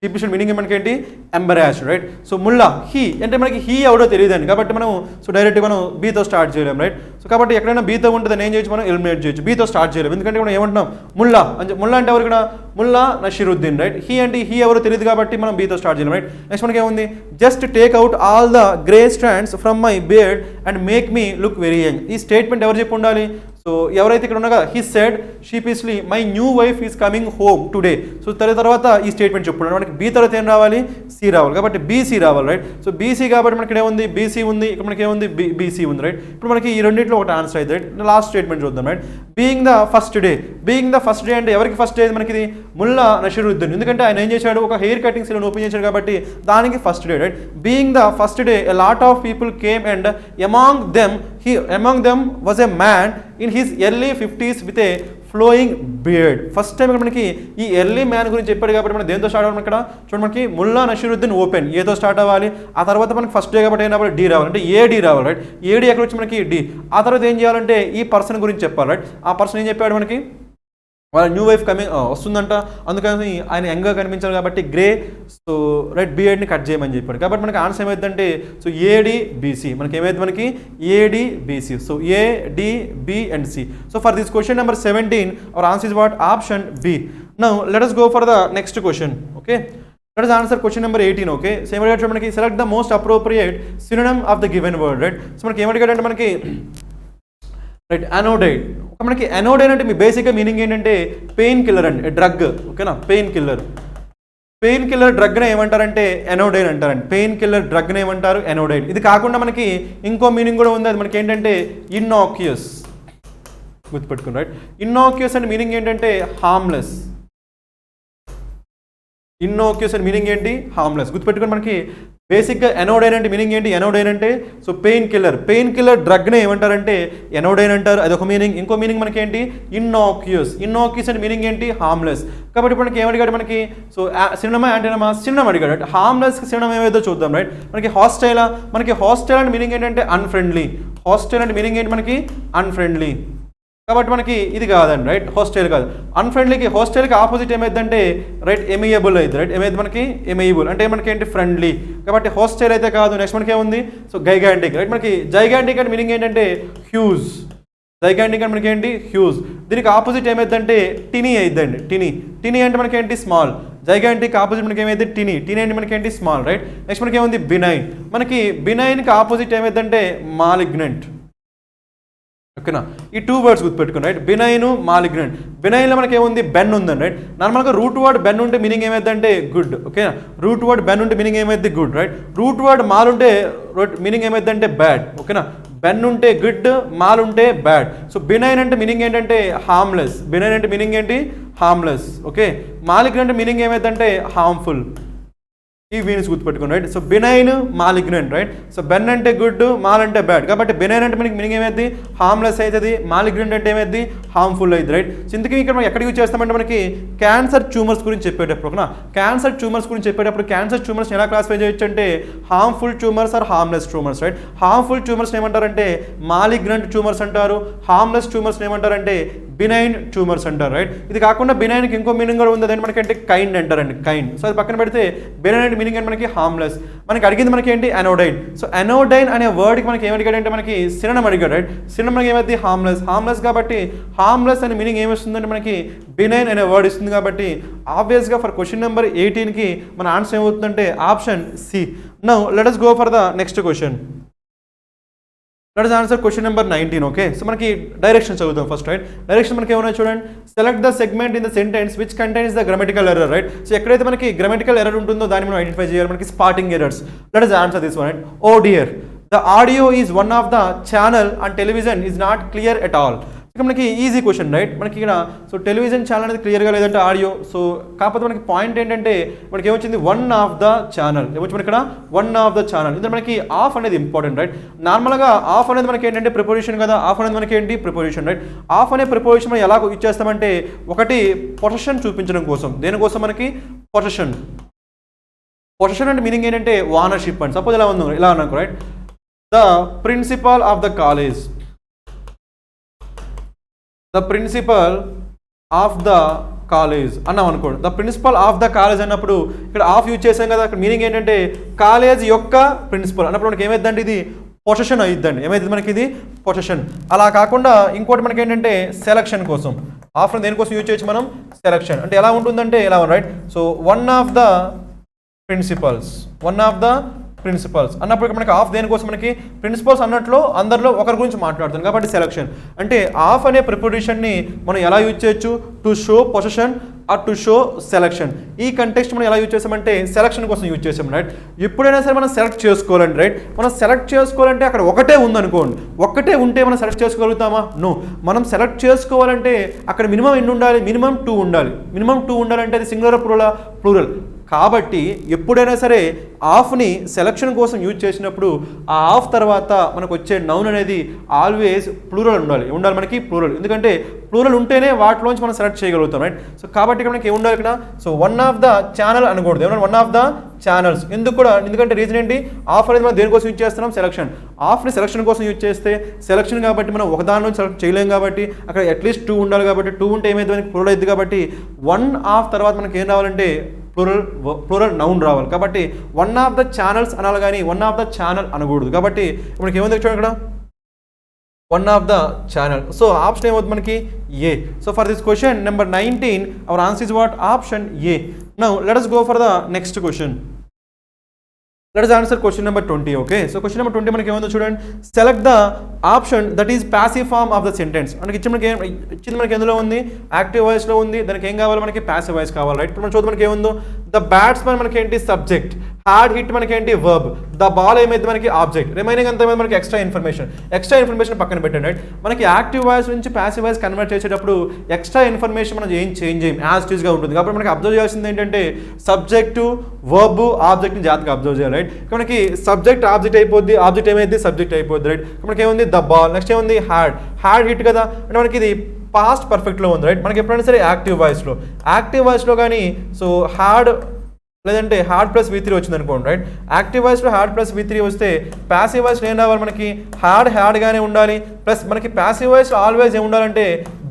షీపిష్ మీనింగ్ మనకి ఏంటి embarrassed, right. So Mulla he అంటే మనకి హీ ఎవడో తెలియదండి, కాబట్టి మనం సో డైరెక్ట్గా మనం బీతో స్టార్ట్ చేయలేం, రైట్. సో కాబట్టి ఎక్కడైనా బీతో ఉంటుంది దాన్ని ఏం చేయొచ్చు, మనం ఎలిమినేట్ చేయొచ్చు, బీతో స్టార్ట్ చేయలేం. ఎందుకంటే మనం ఏమంటున్నాం ముల్లా అంటే ముల్లా అంటే ఎవరు ఇక్కడ ముల్లా నషీరుద్దీన్, రైట్. హీ అంటే హీ ఎవరో తెలియదు కాబట్టి మనం బీతో స్టార్ట్ చేయలేం, రైట్. నెక్స్ట్ మనకి ఏముంది, just take out all the grey strands from my beard and make me look very young. ఈ స్టేట్మెంట్ ఎవరు చెప్పి ఉండాలి, సో ఎవరైతే ఇక్కడ ఉన్నాగా he said sheepishly my new wife is coming home today. So తర్వాత ఈ స్టేట్మెంట్ చెప్పుకున్నాడు. మనకి బీ తర్వాత ఏం రావాలి, సి రావాలి, కాబట్టి బీసీ రావాలి, రైట్. సో బీసీ కాబట్టి మనకి ఏముంది, బీసీ ఉంది, ఇక్కడ మనకి ఏముంది, బీసీ ఉంది, రైట్. ఇప్పుడు మనకి ఈ రెండింటిలో ఒకటి ఆన్సర్ అయితే, రైట్. లాస్ట్ స్టేట్మెంట్ చూద్దాం, right. Being the first day, being the first day అంటే ఎవరికి ఫస్ట్ డే మనకి ఇది ముల్లా నషీరుద్దీన్, ఎందుకంటే ఆయన ఏం చేశాడు, ఒక హెయిర్ కటింగ్ సెలూన్ ఓపెన్ చేశాడు కాబట్టి దానికి first day, right. Being the first day a lot of people came and among them was a man in his early 50s with a flowing beard. First time మనకి ఈ early man గురించి చెప్పాడు కాబట్టి మనం దేంతో స్టార్ట్ అవ్వాలి, ఇక్కడ చూడండి మనకి ముల్లా నషీరుద్దీన్ ఓపెన్ ఏతో స్టార్ట్ అవ్వాలి, ఆ తర్వాత మనకి ఫస్ట్ డే కాబట్టి ఏం రావాలి, డి రావాలి, అంటే ఏడి రావాలి, రైట్. ఏడి ఎక్కడ వచ్చి మనకి డి, ఆ తర్వాత ఏం చేయాలంటే ఈ పర్సన్ గురించి చెప్పాలి, రైట్. ఆ పర్సన్ ఏం చెప్పాడు మనకి, వాళ్ళ న్యూ వైఫ్ కమింగ్ వస్తుందంట, అందుకని ఆయన యంగ్గా కనిపించాలి కాబట్టి గ్రే సో రైట్ బియర్డ్ని కట్ చేయమని చెప్పాడు. కాబట్టి మనకి ఆన్సర్ ఏమైందంటే సో ఏడి బీసీ, మనకి ఏమైంది మనకి A D B C, so A D B and C. So for this question number 17 our answer is what, option B. Now let us go for the next question, okay. Let us answer question number 18, okay. Same way మనకి select the most appropriate synonym of the given word, right. So మనకి ఏమడిగాడంటే మనకి right అనోడైడ్. మనకి అనోడైడ్ అంటే మీ బేసిక్గా meaning ఏంటంటే pain killer అండి, drug, ఓకేనా. పెయిన్ కిల్లర్ డ్రగ్నే ఏమంటారంటే అనోడైడ్ అంటారండి. పెయిన్ కిల్లర్ డ్రగ్నే ఏమంటారు, అనోడైడ్. ఇది కాకుండా మనకి ఇంకో మీనింగ్ కూడా ఉంది, అది మనకి ఏంటంటే ఇన్నోక్యూస్, గుర్తుపెట్టుకుని, రైట్. ఇన్నోక్యూస్ అంటే మీనింగ్ ఏంటంటే హార్మ్లెస్. ఇన్నోక్యూస్ అంటే మీనింగ్ ఏంటి, హార్మ్లెస్, గుర్తుపెట్టుకుని. మనకి బేసిక్గా ఎనోడైన్ అంటే మీనింగ్ ఏంటి, ఎనోడైన్ అంటే సో పెయిన్ కిల్లర్ డ్రగ్నే ఏమంటారంటే ఎనోడైన్ అంటారు, అదొక మీనింగ్. ఇంకో మీనింగ్ మనకి ఏంటి, ఇన్నోక్యూస్ అంటే మీనింగ్ ఏంటి, హార్మ్లెస్. కాబట్టి మనకి ఏమడిగాడు మనకి, సో సినిమా యాంటీనమా, సినిమా అడిగాడు. హార్మ్లెస్కి సినిమా ఏమేదో చూద్దాం, రైట్. మనకి హాస్టైల్ అంటే మీనింగ్ ఏంటంటే అన్ఫ్రెండ్లీ. హాస్టైల్ అంటే మీనింగ్ ఏంటి మనకి అన్ఫ్రెండ్లీ, కాబట్టి మనకి ఇది కాదండి, రైట్. హాస్టైల్ కాదు. హాస్టైల్కి ఆపోజిట్ ఏమైందంటే రైట్ ఎమియబుల్ అయితే, రైట్. ఏమైంది మనకి ఎమియబుల్ అంటే మనకి ఏంటి ఫ్రెండ్లీ, కాబట్టి హాస్టైల్ అయితే కాదు. నెక్స్ట్ మనకి ఏముంది, సో గైగాంటిక్, రైట్. మనకి జైగాంటిక్ అంటే మీనింగ్ ఏంటంటే హ్యూజ్. జైగాంటిక్ అంటే మనకి ఏంటి హ్యూజ్. దీనికి ఆపోజిట్ ఏమైందంటే టినీ అయిద్దండి, టినీ అంటే మనకి ఏంటి స్మాల్. జైగాంటిక్ ఆపోజిట్ మనకి ఏమైంది టినీ అంటే మనకి ఏంటి స్మాల్, రైట్. నెక్స్ట్ మనకి ఏముంది బినైన్. మనకి బినైన్కి ఆపోజిట్ ఏమైందంటే మాలిగ్నెంట్, ఓకేనా. ఈ 2 వర్డ్స్ గుర్తుపెట్టుకుని, రైట్. Benign, malignant. బినైన్లో మనకి ఏముంది, బెన్ ఉందండి, రైట్. నార్మల్గా రూట్ వర్డ్ బెన్ ఉంటే మీనింగ్ ఏమైందంటే గుడ్, ఓకేనా. రూట్ వర్డ్ బెన్ ఉంటే మీనింగ్ ఏమైంది good, right. Root word mall ఉంటే మీనింగ్ ఏమైందంటే బ్యాడ్, ఓకేనా. బెన్ ఉంటే గుడ్, మాల్ ఉంటే బ్యాడ్. సో బినైన్ అంటే మీనింగ్ ఏంటంటే హార్మ్లెస్. బినైన్ అంటే మీనింగ్ ఏంటి, హార్మ్లెస్, ఓకే. మాలిగ్నెంట్ మీనింగ్ ఏమైందంటే హార్మ్ఫుల్. ఈ మీనింగ్స్ గుర్తుపెట్టుకోండి, right. So benign, malignant, right. So Ben అంటే గుడ్, మాల్ అంటే బ్యాడ్, కాబట్టి బినైన్ అంటే మీనింగ్ ఏమైంది, హార్మ్లెస్ అవుతుంది. మాలిగ్నెంట్ అంటే ఏమైంది, హార్మ్ఫుల్ అవుతుంది, రైట్. సో ఇందుకే ఇక్కడ మనం ఎక్కడ యూజ్ చేస్తామంటే మనకి క్యాన్సర్ ట్యూమర్స్ గురించి చెప్పేటప్పుడు, ఓకేనా. క్యాన్సర్ ట్యూమర్స్ ఎలా క్లాసిఫై చేయొచ్చు అంటే harmful tumours or harmless tumours, right. Harmful tumours ఏమంటారంటే మాలిగ్నెంట్ ట్యూమర్స్ అంటారు. హార్మ్లెస్ ట్యూమర్స్ ఏమంటారంటే బినైన్ ట్యూమర్స్ అంటారు, రైట్. ఇది కాకుండా బినైన్కి ఇంకో మీనింగ్ కూడా ఉంది, అదే మనకంటే కైండ్ అంటారండి, కైండ్. సో అది పక్కన పెడితే బినైన్ మీనింగ్ అంటే మనకి హార్మ్లెస్. మనకి అడిగింది మనకి ఏంటి, అనోడైన్. సో అనోడైన్ అనే వర్డ్కి మనకి ఏమడిగాడు అంటే మనకి సినోనిమ్ అడిగాడు, రైట్. సినోనిమ్ మనకి ఏమైంది, హార్మ్లెస్ కాబట్టి హార్మ్లెస్ అనే మీనింగ్ ఏమిస్తుందంటే మనకి బినైన్ అనే వర్డ్ ఇస్తుంది. కాబట్టి ఆబ్వియస్గా ఫర్ క్వశ్చన్ నెంబర్ 18కి మన ఆన్సర్ ఏమవుతుందంటే option C. Now let us go for the next question. Let us answer question number 19, okay. So మనకి డైరెక్షన్ చదువుదాం ఫస్ట్, రైట్. డైరెక్షన్ మనకి ఏమన్నా చూడండి, select the segment in the sentence which contains the grammatical error, right. So ఎక్కడైతే మనకి grammatical error ఉంటుందో దాన్ని మనం ఐడెంటిఫై చేయాలి. మనకి spotting errors. Let us answer this one, right. Oh dear, the audio is one of the channel on television is not clear at all. ఇక్కడ మనకి easy question, right. మనకి ఇక్కడ సో టెలివిజన్ ఛానల్ అనేది క్లియర్గా లేదంటే audio. So కాకపోతే మనకి point ఏంటంటే మనకి ఏమొచ్చింది, 1 of the channel. ఏమొచ్చింది ఇక్కడ 1 of the channel. ఇందులో మనకి ఆఫ్ అనేది ఇంపార్టెంట్, రైట్. నార్మల్గా ఆఫ్ అనేది మనకి ఏంటంటే ప్రిపోజిషన్ కదా, ఆఫ్ అనేది మనకి ఏంటి ప్రిపోజిషన్, రైట్. ఆఫ్ అనే ప్రిపోజిషన్ మనం ఎలా ఇచ్చేస్తామంటే ఒకటి పొజిషన్ చూపించడం కోసం. దేనికోసం మనకి పొజిషన్ అంటే మీనింగ్ ఏంటంటే ఓనర్షిప్ అండి. సపోజ్ ఇలా అన్నాను, right. The principal of the college, the principal of the college అన్నాం అనుకోండి. The principal of the college అన్నప్పుడు ఇక్కడ ఆఫ్ యూజ్ చేసాం కదా, అక్కడ మీనింగ్ ఏంటంటే కాలేజ్ యొక్క ప్రిన్సిపల్ అన్నప్పుడు మనకి ఏమైందండి, ఇది పొజిషన్ అయిద్దండి. ఏమైంది మనకి ఇది పొజిషన్. అలా కాకుండా ఇంకోటి మనకి ఏంటంటే సెలక్షన్ కోసం ఆఫ్టర్ దేనికోసం యూజ్ చేయొచ్చు మనం, సెలక్షన్. అంటే ఎలా ఉంటుందంటే ఎలా right. So one of the principals అన్నప్పుడు మనకి ఆఫ్ దేనికోసం, మనకి ప్రిన్సిపల్స్ అన్నట్లో అందరిలో ఒకరి గురించి మాట్లాడుతుంది కాబట్టి సెలక్షన్. అంటే ఆఫ్ అనే ప్రిపోజిషన్ని మనం ఎలా యూజ్ చేయొచ్చు, to show position or to show selection. ఈ కంటెక్స్ట్ మనం ఎలా యూజ్ చేసామంటే సెలక్షన్ కోసం యూజ్ చేసాం రైట్. ఎప్పుడైనా సరే మనం సెలెక్ట్ చేసుకోవాలండి రైట్. మనం సెలెక్ట్ చేసుకోవాలంటే అక్కడ ఒకటే ఉందనుకోండి, ఒక్కటే ఉంటే మనం సెలెక్ట్ చేసుకోగలుగుతామా, నో. మనం సెలెక్ట్ చేసుకోవాలంటే అక్కడ మినిమం ఎన్ని ఉండాలి, మినిమం 2 ఉండాలి. మినిమం 2 ఉండాలంటే అది సింగులర్ ప్లూరల్. కాబట్టి ఎప్పుడైనా సరే ఆఫ్ని సెలక్షన్ కోసం యూజ్ చేసినప్పుడు ఆ ఆఫ్ తర్వాత మనకు వచ్చే నౌన్ అనేది ఆల్వేస్ ప్లూరల్ ఉండాలి. మనకి ప్లూరల్, ఎందుకంటే ప్లూరల్ ఉంటేనే వాటిలోంచి మనం సెలెక్ట్ చేయగలుగుతాం రైట్. సో కాబట్టి ఇక్కడ మనకి ఏముండాలి ఇక్కడ, so one of the channel అనకూడదు, ఏమన్నా వన్ ఆఫ్ ద ఛానల్స్. ఎందుకంటే రీజన్ ఏంటి, ఆఫ్ అనేది మనం దేనికోసం యూజ్ చేస్తున్నాం, సెలక్షన్. ఆఫ్ని సెలక్షన్ కోసం యూజ్ చేస్తే సెలక్షన్ కాబట్టి మనం ఒక దాని నుంచి సెలెక్ట్ చేయలేం కాబట్టి అక్కడ అట్లీస్ట్ 2 ఉండాలి. కాబట్టి 2 ఉంటే ఏమైతే మనకి ప్లూరల్ అయింది. కాబట్టి వన్ ఆఫ్ తర్వాత మనకి ఏం రావాలంటే ప్లూరల్ నౌన్ రావాలి. కాబట్టి వన్ ఆఫ్ ద ఛానల్స్ అనాలి కానీ వన్ ఆఫ్ ద ఛానల్ అనకూడదు. కాబట్టి మనకి ఏముంది చూడండి ఇక్కడ, one of the channel. So option ఏమవుతుంది మనకి A. So for this question number 19 our answer is what, option A. Now let us go for the next question. Let us answer question number 20. Okay, so question number 20 మనకి ఏముందో చూడండి. Select the option that is passive form of the sentence. మనకి ఇచ్చింది మనకి ఎందులో ఉంది, active voice లో ఉంది. దానికి ఏం కావాలి, మనకి ప్యాసివ్ వాయిస్ కావాలి రైట్. ఇప్పుడు మనం చూద్దాం మనకి ఏముందో, ద బ్యాట్స్మెన్ మనకి ఏంటి సబ్జెక్ట్, హ్యాడ్ హిట్ మనకి ఏంటి వర్బ్, ద బాల్ ఏమైతే మనకి ఆబ్జెక్ట్, రిమైనింగ్ అంతా మనకి ఎక్స్ట్రా ఇన్ఫర్మేషన్ పక్కన పెట్టండి రైట్. మనకి యాక్టివ్ వాయిస్ నుంచి ప్యాసివ్ వాయిస్ కన్వర్ట్ చేసేటప్పుడు ఎక్స్ట్రా ఇన్ఫర్మేషన్ మనం ఏం చేంజ్ చేయం, యాజ్ ఇట్ ఈస్గా ఉంటుంది. కాబట్టి మనకి అబ్జర్వ్ చేయాల్సింది ఏంటంటే సబ్జెక్టు వర్బ్ ఆబ్జెక్ట్ని జాగ్రత్తగా అబ్జర్వ్ చేయాలి రైట్. మనకి సబ్జెక్ట్ ఆబ్జెక్ట్ అయిపోద్ది, ఆబ్జెక్ట్ ఏమైంది సబ్జెక్ట్ అయిపోద్ది రైట్. మనకి ఏముంది, ద బాల్. నెక్స్ట్ ఏముంది, హ్యాడ్ హిట్ కదా, అంటే మనకి ఇది పాస్ట్ పర్ఫెక్ట్లో ఉంది రైట్. మనకి ఎప్పుడైనా సరే యాక్టివ్ వాయిస్లో కానీ సో హ్యాడ్ లేదంటే హ్యాడ్ ప్లస్ V3 వచ్చింది అనుకోండి రైట్. యాక్టివ్ వాయిస్లో హ్యాడ్ ప్లస్ V3 వస్తే ప్యాసివ్ వాయిస్లో ఏం రావాలి, మనకి హ్యాడ్గానే ఉండాలి. ప్లస్ మనకి ప్యాసివ్ వాయిస్లో ఆల్వేస్ ఏం ఉండాలంటే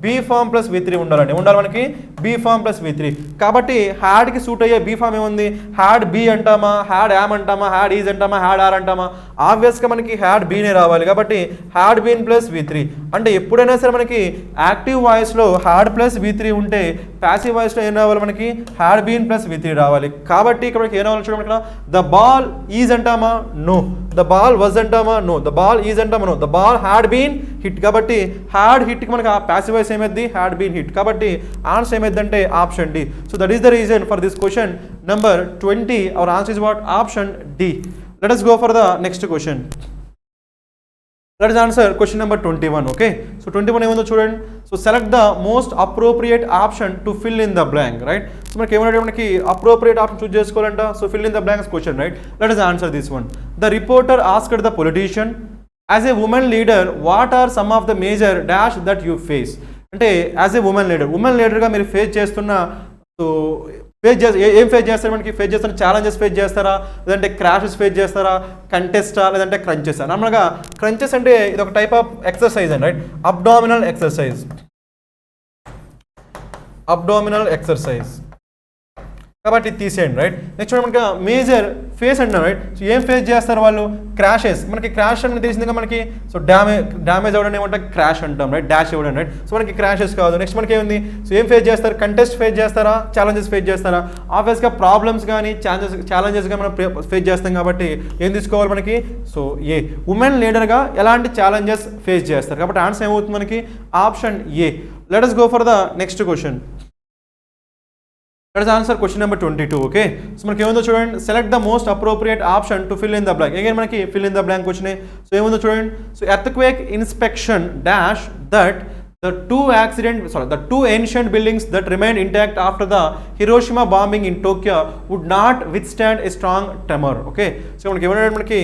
బీ ఫామ్ ప్లస్ V3 ఉండాలి మనకి బీ ఫామ్ ప్లస్ V3. కాబట్టి హ్యాడ్కి సూట్ అయ్యే బీ ఫామ్ ఏముంది, హ్యాడ్ బీ అంటామా, హ్యాడ్ యామ్ అంటామా, హ్యాడ్ ఈజ్ అంటామా, హ్యాడ్ ఆర్ అంటామా, ఆబ్వియస్గా మనకి హ్యాడ్ బీనే రావాలి. కాబట్టి హ్యాడ్ బీన్ ప్లస్ V3. అంటే ఎప్పుడైనా సరే మనకి యాక్టివ్ వాయిస్లో హ్యాడ్ ప్లస్ V3 ఉంటే ప్యాసివ్ వాయిస్లో ఏం రావాలి, మనకి హ్యాడ్ బీన్ ప్లస్ V3 రావాలి. కాబట్టి ఇక్కడ మనకి ఏం రావాలి చూడండి, ఇక్కడ ద బాల్ ఈజ్ అంటామా, నో. ద బాల్ వాజ్ అంటామా, నో. ద బాల్ ఈజ్ అంటామా, no. The ball had been hit. కాబట్టి హ్యాడ్ హిట్కి మనకి ఆ ప్యాసివ్ వాయిస్ ఏమైంది, హ్యాడ్ బీన్ హిట్. కాబట్టి ఆన్సర్ ఏమైందంటే option D. So that is the reason for this question number 20. Our answer is what, option D. Let us go for the next question. Let us answer question number 21. Okay, so 21 ఏముందో చూడండి. So select the most appropriate option to fill in the blank right. So మనకి ఏమంటే మనకి appropriate option choose చేసుకోవాలంట. So fill in the blanks question right. Let us answer this one. The reporter asked the politician, as a woman leader, what are some of the major dash that you face? అంటే as a women లీడర్గా మీరు face చేస్తున్న, so ఏం face చేస్తారు, మనకి face చేస్తున్న challenges face చేస్తారా, లేదంటే క్రాషెస్ ఫేస్ చేస్తారా, కంటెస్టా, లేదంటే క్రంచెస్. నార్మల్గా క్రంచెస్ అంటే ఇది ఒక టైప్ ఆఫ్ ఎక్సర్సైజ్ అండి రైట్. అబ్డామినల్ ఎక్సర్సైజ్ కాబట్టి తీసేయండి రైట్. నెక్స్ట్ మనకి మేజర్ ఫేస్ అంటున్నాం రైట్. సో ఏం ఫేస్ చేస్తారు వాళ్ళు, క్రాషెస్. మనకి క్రాష్ అని తెలిసిందిగా మనకి, సో డ్యామేజ్ అవ్వడం ఏమంటే క్రాష్ అంటాం రైట్, డాష్ ఇవ్వడం రైట్. సో మనకి క్రాషెస్ కాదు. నెక్స్ట్ మనకి ఏముంది, సో ఏం ఫేస్ చేస్తారు, కంటెస్ట్ ఫేస్ చేస్తారా, ఛాలెంజెస్ ఫేస్ చేస్తారా. ఆబ్వియస్గా ప్రాబ్లమ్స్ కానీ ఛాలెంజెస్గా మనం ఫేస్ చేస్తాం కాబట్టి ఏం తీసుకోవాలి మనకి, సో ఏ. ఉమెన్ లీడర్గా ఎలాంటి ఛాలెంజెస్ ఫేస్ చేస్తారు. కాబట్టి ఆన్సర్ ఏమవుతుంది మనకి, option A. Let us go for the next question. Let us answer question number 22. Okay, so మనకి ఏముందో చూడండి, select the most appropriate option to fill in the blank. Again మనకి ఫిల్ ఇన్ ద బ్లాంక్ వచ్చినాయి. So ఏముందో చూడండి, so earthquake inspection dash that the two ancient buildings that remained intact after the Hiroshima bombing in Tokyo would not withstand a strong tremor. Okay, so మనకి ఏమన్నాడు మనకి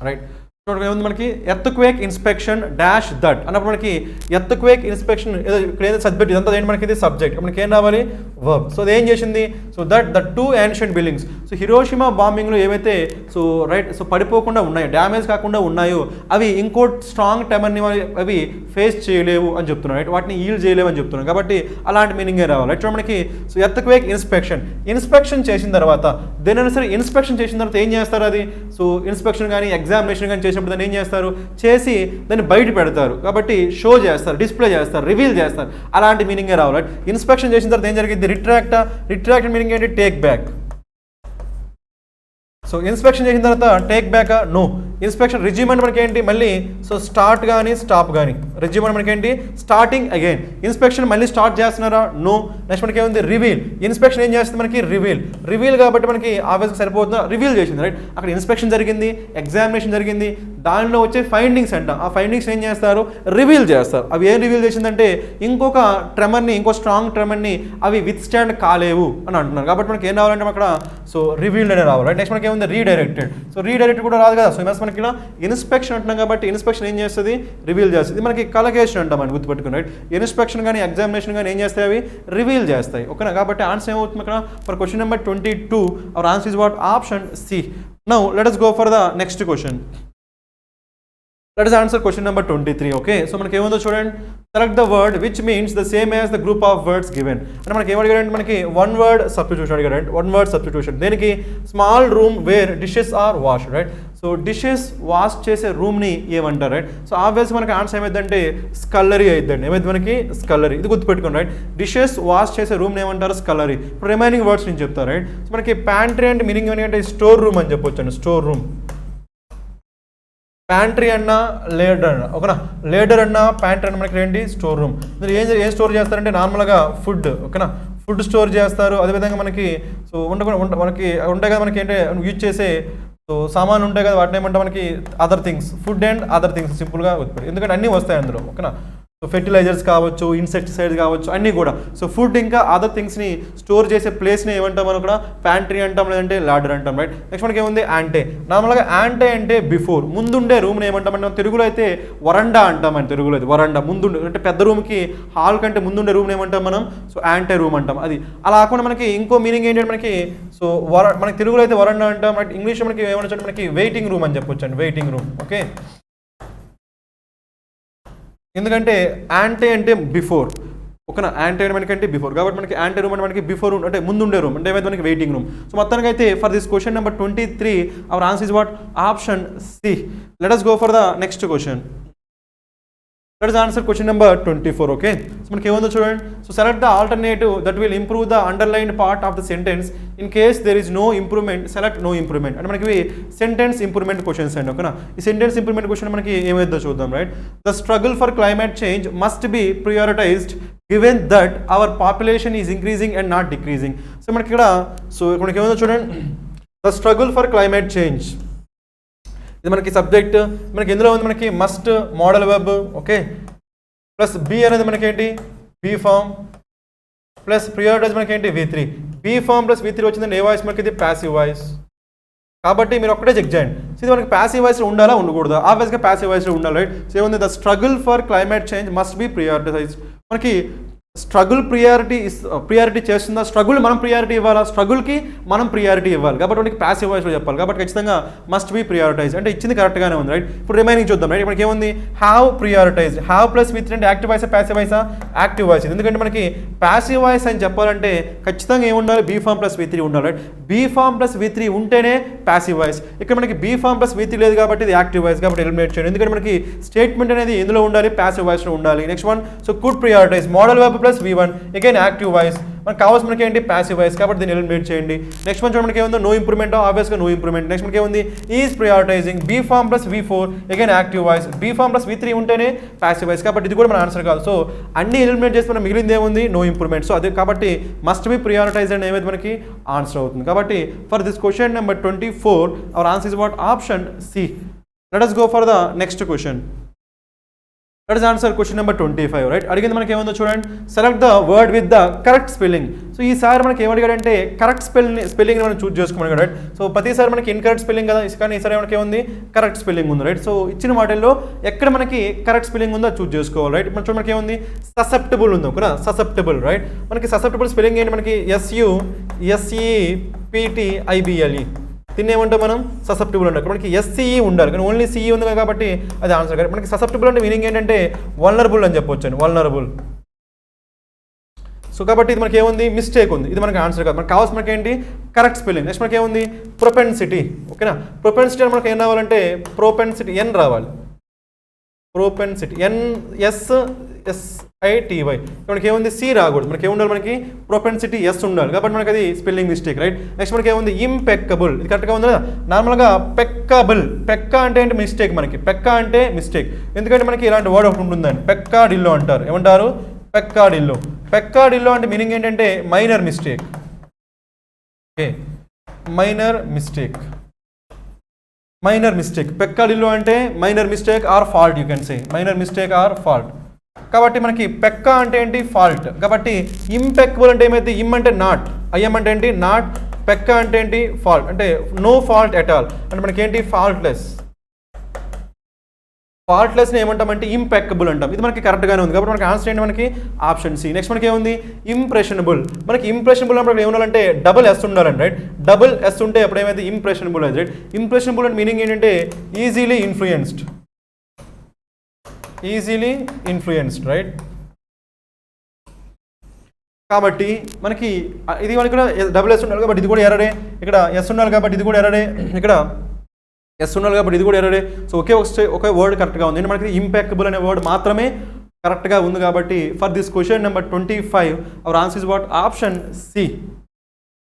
right. చూడండి ఏముంది మనకి earthquake inspection dash that అన్నప్పుడు మనకి earthquake inspection ఇక్కడ ఏదో సబ్జెక్ట్ ఇదంతా ఏంటి మనకి ఇది సబ్జెక్ట్ మనకి ఏం రావాలి వర్బ్. సో అది ఏం చేసింది so the two ancient buildings so Hiroshima బాంబింగ్లో ఏవైతే సో రైట్ సో పడిపోకుండా ఉన్నాయో డ్యామేజ్ కాకుండా ఉన్నాయో అవి ఇంకో స్ట్రాంగ్ టెమర్ని అవి ఫేస్ చేయలేవు అని చెప్తున్నారు రైట్ వాటిని ఈల్డ్ చేయలేవు అని చెప్తున్నారు కాబట్టి అలాంటి మీనింగే రావాలి రైట్. చూడండి మనకి సో ఎర్త్క్వేక్ ఇన్స్పెక్షన్ చేసిన తర్వాత దేనైనా సరే ఇన్స్పెక్షన్ చేసిన తర్వాత ఏం చేస్తారు అది సో ఇన్స్పెక్షన్ కానీ ఎగ్జామినేషన్ కానీ చేసినప్పుడు దాన్ని ఏం చేస్తారు చేసి దాన్ని బయట పెడతారు కాబట్టి షో చేస్తారు డిస్ప్లే చేస్తారు రివీల్ చేస్తారు అలాంటి మీనింగే రావాలి. ఇన్స్పెక్షన్ చేసిన తర్వాత ఏం జరిగింది రిట్రాక్ట్ మీనింగ్ ఏంటి టేక్ బ్యాక్. సో ఇన్స్పెక్షన్ చేసిన తర్వాత take back no. Inspection resume అంటే మనకి ఏంటి మళ్ళీ సో స్టార్ట్ కానీ స్టాప్ కానీ రిజ్యూమ్ అంటే మనకి ఏంటి స్టార్టింగ్ అగైన్. ఇన్స్పెక్షన్ మళ్ళీ స్టార్ట్ చేస్తున్నారా నో. నెక్స్ట్ మనకి ఏముంది రివీల్. ఇన్స్పెక్షన్ ఏం చేస్తుంది మనకి రివీల్ కాబట్టి మనకి ఆబ్వియస్గా సరిపోతుందా రివీల్ చేసింది రైట్. అక్కడ ఇన్స్పెక్షన్ జరిగింది ఎగ్జామినేషన్ జరిగింది దానిలో వచ్చే ఫైండింగ్స్ అంట ఆ ఫైండింగ్స్ ఏం చేస్తారు రివీల్ చేస్తారు. అవి ఏం రివీల్ చేసిందంటే ఇంకొక ట్రెమర్ని ఇంకో స్ట్రాంగ్ ట్రెమర్ని అవి విత్ స్టాండ్ కాలేవు అని అంటున్నారు కాబట్టి మనకి ఏం రావాలంటే అక్కడ సో రివీల్డ్ అనే రావాలి రైట్. నెక్స్ట్ మనకి ఏముంది రీడైరెక్టెడ్. సో రీడైరెక్టెడ్ కూడా రాదు కదా సో మనకి ఇలా ఇన్స్పెక్షన్ అంటున్నాం కాబట్టి ఇన్స్పెక్షన్ ఏం చేస్తుంది రివీల్ చేస్తుంది. ఇది మనకి కలగేషన్ అంటాం అని గుర్తుపెట్టుకుని రైట్. ఇన్స్పెక్షన్ కానీ ఎగ్జామినేషన్ కానీ ఏం చేస్తాయి అవి రివీల్ చేస్తాయి ఓకేనా. కాబట్టి ఆన్సర్ ఏమవుతుంది ఇక్కడ for question number 22 our answer is what option C. Now let us go for the next question. Let us answer question number 23 okay. So మనకి ఏముందో చూడండి select the word which means the same as the group of words given అంటే మనకి ఏమడిగారంటే మనకి one word substitution అడిగారంటే one word substitution దేనికి small room where dishes are wash right. So dishes wash చేసే రూమ్ని ఏమంటారు రైట్. సో ఆబ్వియస్గా మనకి ఆన్సర్ ఏమైందంటే స్కల్లరీ అయిద్దండి ఏమైంది మనకి స్కల్లరీ. ఇది గుర్తుపెట్టుకోండి రైట్. డిషెస్ వాష్ చేసే రూమ్ని ఏమంటారు స్కల్లరీ. ఇప్పుడు రిమైనింగ్ వర్డ్స్ నేను చెప్తాను రైట్. సో మనకి ప్యాంట్రీ అంటే మీనింగ్ ఏంటంటే స్టోర్ రూమ్ అని చెప్పొచ్చు అండి స్టోర్ రూమ్. ప్యాంట్రీ అన్నా లేడర్ అన్న ఓకేనా. లేడర్ అన్నా ప్యాంట్రీ అన్న మనకి ఏంటి స్టోర్ రూమ్. మీరు ఏం స్టోర్ చేస్తారంటే నార్మల్గా ఫుడ్ ఓకేనా ఫుడ్ స్టోర్ చేస్తారు. అదేవిధంగా మనకి సో మనకి ఉంటాయి కదా మనకి ఏంటి యూజ్ చేసే సో సామాన్లు ఉంటాయి కదా వాటిని ఏమంటే మనకి other things food and other things సింపుల్గా ఎందుకంటే అన్నీ వస్తాయి అందులో ఓకేనా. సో ఫెర్టిలైజర్స్ కావచ్చు ఇన్సెక్టిసైడ్స్ కావచ్చు అన్నీ కూడా. సో ఫుడ్ ఇంకా అదర్ థింగ్స్ని స్టోర్ చేసే ప్లేస్ని ఏమంటాం మనం కూడా ప్యాంట్రీ అంటాం లేదంటే లాడర్ అంటాం రైట్. నెక్స్ట్ మనకి ఏముంది యాంటే. నార్మల్గా యాంటే అంటే బిఫోర్ ముందుండే రూమ్ని ఏమంటామంటే మనం తెలుగులో అయితే వరండా అంటామని తెలుగులో అయితే వరండా ముందుండే అంటే పెద్ద రూమ్కి హాల్ కంటే ముందుండే రూమ్ని ఏమంటాం మనం సో యాంటే రూమ్ అంటాం. అది అలా కాకుండా మనకి ఇంకో మీనింగ్ ఏంటంటే మనకి సో మనకి తెలుగులో అయితే వరండా అంటాం రైట్. ఇంగ్లీష్లో మనకి ఏమంటే మనకి వెయిటింగ్ రూమ్ అని చెప్పొచ్చు అండి వెయిటింగ్ రూమ్ ఓకే. ఎందుకంటే యాంటే అంటే బిఫోర్ ఓకేనా యాంటే మనకంటే బిఫోర్ కాబట్టి మనకి యాంటే రూమ్ అంటే మనకి బిఫోర్ అంటే ముందుండే రూమ్ అంటే ఏమైతే మనకి వెయిటింగ్ రూమ్. సో మొత్తానికి అయితే for this question number 23 our answer is what option C. Let us go for the next question. Let us answer question number 24 okay. So మనకి ఏముందో చూడండి so select the alternative that will improve the underlined part of the sentence in case there is no improvement select no improvement అంటే మనకి sentence improvement questions అండి ఓకేనా. ఈ sentence improvement question మనకి ఏమైందో చూద్దాం right. The struggle for climate change must be prioritised given that our population is increasing and not decreasing. So మనకి ఇక్కడ సో మనకి ఏమైందో చూడండి the struggle for climate change ఇది మనకి సబ్జెక్ట్ మనకి ఎందులో ఉంది మనకి must modal verb okay plus be అనేది మనకి ఏంటి బీ ఫామ్ ప్లస్ ప్రియారిటైజ్ మనకి ఏంటి V3 be form plus V3 వచ్చిందండి ఏ వాయిస్ మనకి ఇది ప్యాసివ్ వాయిస్ కాబట్టి మీరు ఒక్కటే చెక్ చేయండి. సో ఇది మనకి ప్యాసివ్ వాయిస్లో ఉండాలా ఉండకూడదు ఆబ్వియస్గా ప్యాసివ్ వాయిస్లో ఉండాలి రైట్. సో ఏముంది the struggle for climate change must B prioritise మనకి స్ట్రగుల్ ప్రియారిటీ చేస్తుందా స్ట్రగుల్ మనం ప్రియారిటీ ఇవ్వాలా స్ట్రగుల్కి మనం ప్రియారిటీ ఇవ్వాలి కాబట్టి మనకి ప్యాసివ్ వాయిస్లో చెప్పాలి కాబట్టి ఖచ్చితంగా మస్ట్ బి ప్రియారిటైజ్ అంటే ఇచ్చింది కరెక్ట్గానే ఉంది రైట్. ఇప్పుడు రిమైనింగ్ చూద్దాం రైట్. మనకి ఏముంది have prioritise have plus V3 అంటే యాక్టివ్ వాయిసా ప్యాసివ్ వాయిసా యాక్టివ్ వాయిస్ ఎందుకంటే మనకి ప్యాసివ్ వాయిస్ అని చెప్పాలంటే ఖచ్చితంగా ఏముండాలి బీ ఫామ్ ప్లస్ V3 ఉండాలి right. Be form plus V3 ఉంటేనే ప్యాసివ్ వాయిస్ ఇక్కడ మనకి బీ ఫామ్ ప్లస్ V3 లేదు కాబట్టి ఇది యాక్టివ్ వాయిస్ కాబట్టి ఎలిమినేట్ చేయండి ఎందుకంటే మనకి స్టేట్మెంట్ అనేది ఎందులో ఉండాలి ప్యాసివ్ వాయిస్లో ఉండాలి. Next one so could prioritise model web plus V1 again active voice మనకు కావాల్సిన మనకి ఏంటి ప్యాసివ్ వాయిస్ కాబట్టి దీన్ని ఎలిమినేట్ చేయండి. నెక్స్ట్ వన్ మనకి ఏముందో నో ఇంప్రూవ్మెంట్ ఆబ్వియస్గా నో ఇంప్రూవ్మెంట్. నెక్స్ట్ మనకి ఏముంది is prioritising be form plus V4 again active voice be form plus V3 ఉంటేనే ప్యాసివ్ వాయిస్ కాబట్టి ఇది కూడా మన ఆన్సర్ కాదు. సో అన్ని ఎలిమినేట్ చేసి మనం మిగిలింది ఏముంది నో ఇంప్రూవ్మెంట్. సో అదే కాబట్టి మస్ట్ బి ప్రియారిటైజ్ అండ్ ఏమైతే మనకి ఆన్సర్ అవుతుంది కాబట్టి for this question number 24 our answer is what option C. Let us go for the next question. That is answer question number 25 right. అడిగింది మనకి ఏముందో చూడండి, select the word with the correct spelling. So ఈసారి మనకి ఏమడిగాడంటే correct spelling మనం చూస్ చేసుకోమని right. So ప్రతిసారి మనకి ఇన్కరెక్ట్ స్పెల్లింగ్ కదా, కానీ ఈసారి మనకి ఏముంది కరెక్ట్ స్పెల్లింగ్ ఉంది రైట్. సో ఇచ్చిన వాటిల్లో ఎక్కడ మనకి కరెక్ట్ స్పెల్లింగ్ ఉందో చూస్ చేసుకోవాలి రైట్. మనం చూడండి మనకి ఏముంది ససెప్టబుల్ ఉంది ఓకేనా, ససెప్టబుల్ రైట్. మనకి ససెప్టబుల్ స్పెల్లింగ్ ఏంటి, మనకి SUSEPTIBLE, దీన్ని ఏమంటాం మనం ససెప్టబుల్ అంటారు. మనకి SCE ఉండాలి కానీ ఓన్లీ CE ఉంది కాబట్టి అది ఆన్సర్ కాదు. మనకి ససెప్టబుల్ అంటే మీనింగ్ ఏంటంటే వల్నరబుల్ అని చెప్పొచ్చు అండి, వల్నరబుల్. సో కాబట్టి ఇది మనకి ఏముంది మిస్టేక్ ఉంది, ఇది మనకి ఆన్సర్ కాదు. మనకి కావాల్సిన మనకి ఏంటి కరెక్ట్ స్పెల్లింగ్. నెక్స్ట్ మనకి ఏముంది ప్రొపెన్సిటీ ఓకేనా. ప్రొపెన్సిటీ మనకి ఏం రావాలంటే ప్రొపెన్సిటీ N రావాలి, ప్రొపెన్సిటీ NSSITY. మనకి ఏముంది C రాకూడదు, మనకి ఏముండాలి మనకి ప్రొపెన్సిటీ S ఉండాలి కాబట్టి మనకి అది స్పెల్లింగ్ మిస్టేక్ రైట్. నెక్స్ట్ మనకి ఏముంది ఇంపెక్కబుల్, ఇది కరెక్ట్గా ఉంది కదా. నార్మల్గా పెక్కబుల్, పెక్క అంటే ఏంటి మిస్టేక్, మనకి పెక్క అంటే మిస్టేక్ ఎందుకంటే మనకి ఇలాంటి వర్డ్ ఒకటి ఉంటుందండి పెక్కాడిల్లో అంటారు, ఏమంటారు పెక్కాడిల్లో. పెక్కాడిల్లో అంటే మీనింగ్ ఏంటంటే minor mistake, okay minor mistake, minor mistake. Peccadillo అంటే minor mistake or fault, you can say minor mistake or fault. కాబట్టి మనకి పెక్క అంటే ఏంటి ఫాల్ట్, కాబట్టి ఇంపెక్కబుల్ అంటే ఏమైతే ఇమ్ అంటే నాట్, ఐఎం అంటే ఏంటి నాట్, పెక్క అంటే ఏంటి ఫాల్ట్ అంటే నో ఫాల్ట్ ఎట్ ఆల్ అంటే మనకి ఏంటి ఫాల్ట్లెస్. ఫాల్ట్లెస్ని ఏమంటామంటే ఇంపెక్కబుల్ అంటాం, ఇది మనకి కరెక్ట్గానే ఉంది కాబట్టి మనకి ఆన్సర్ ఏంటి మనకి ఆప్షన్ C. నెక్స్ట్ మనకి ఏముంది ఇంప్రెషనబుల్. మనకి ఇంప్రెషనబుల్ అప్పుడు ఏముండాలంటే డబుల్ S ఉండాలండి రైట్. డబుల్ S ఉంటే అప్పుడు ఏమైతే ఇంప్రెషనబుల్ అది రైట్. ఇంప్రెషనబుల్ అంటే మీనింగ్ ఏంటంటే easily influenced, easily influenced right. కాబట్టి మనకి ఇది మనకి కూడా డబుల్ S ఉండాలి కాబట్టి ఇది కూడా ఎర్రరే, ఇక్కడ S ఉండాలి కాబట్టి ఇది కూడా ఎర్రరే, ఇక్కడ S ఉండాలి కాబట్టి ఇది కూడా ఎర్రరే. సో ఒకే వర్డ్ కరెక్ట్గా ఉంది, మనకి ఇంపెక్కబుల్ అనే వర్డ్ మాత్రమే కరెక్ట్గా ఉంది కాబట్టి for this question number 25 hour answer is what option C.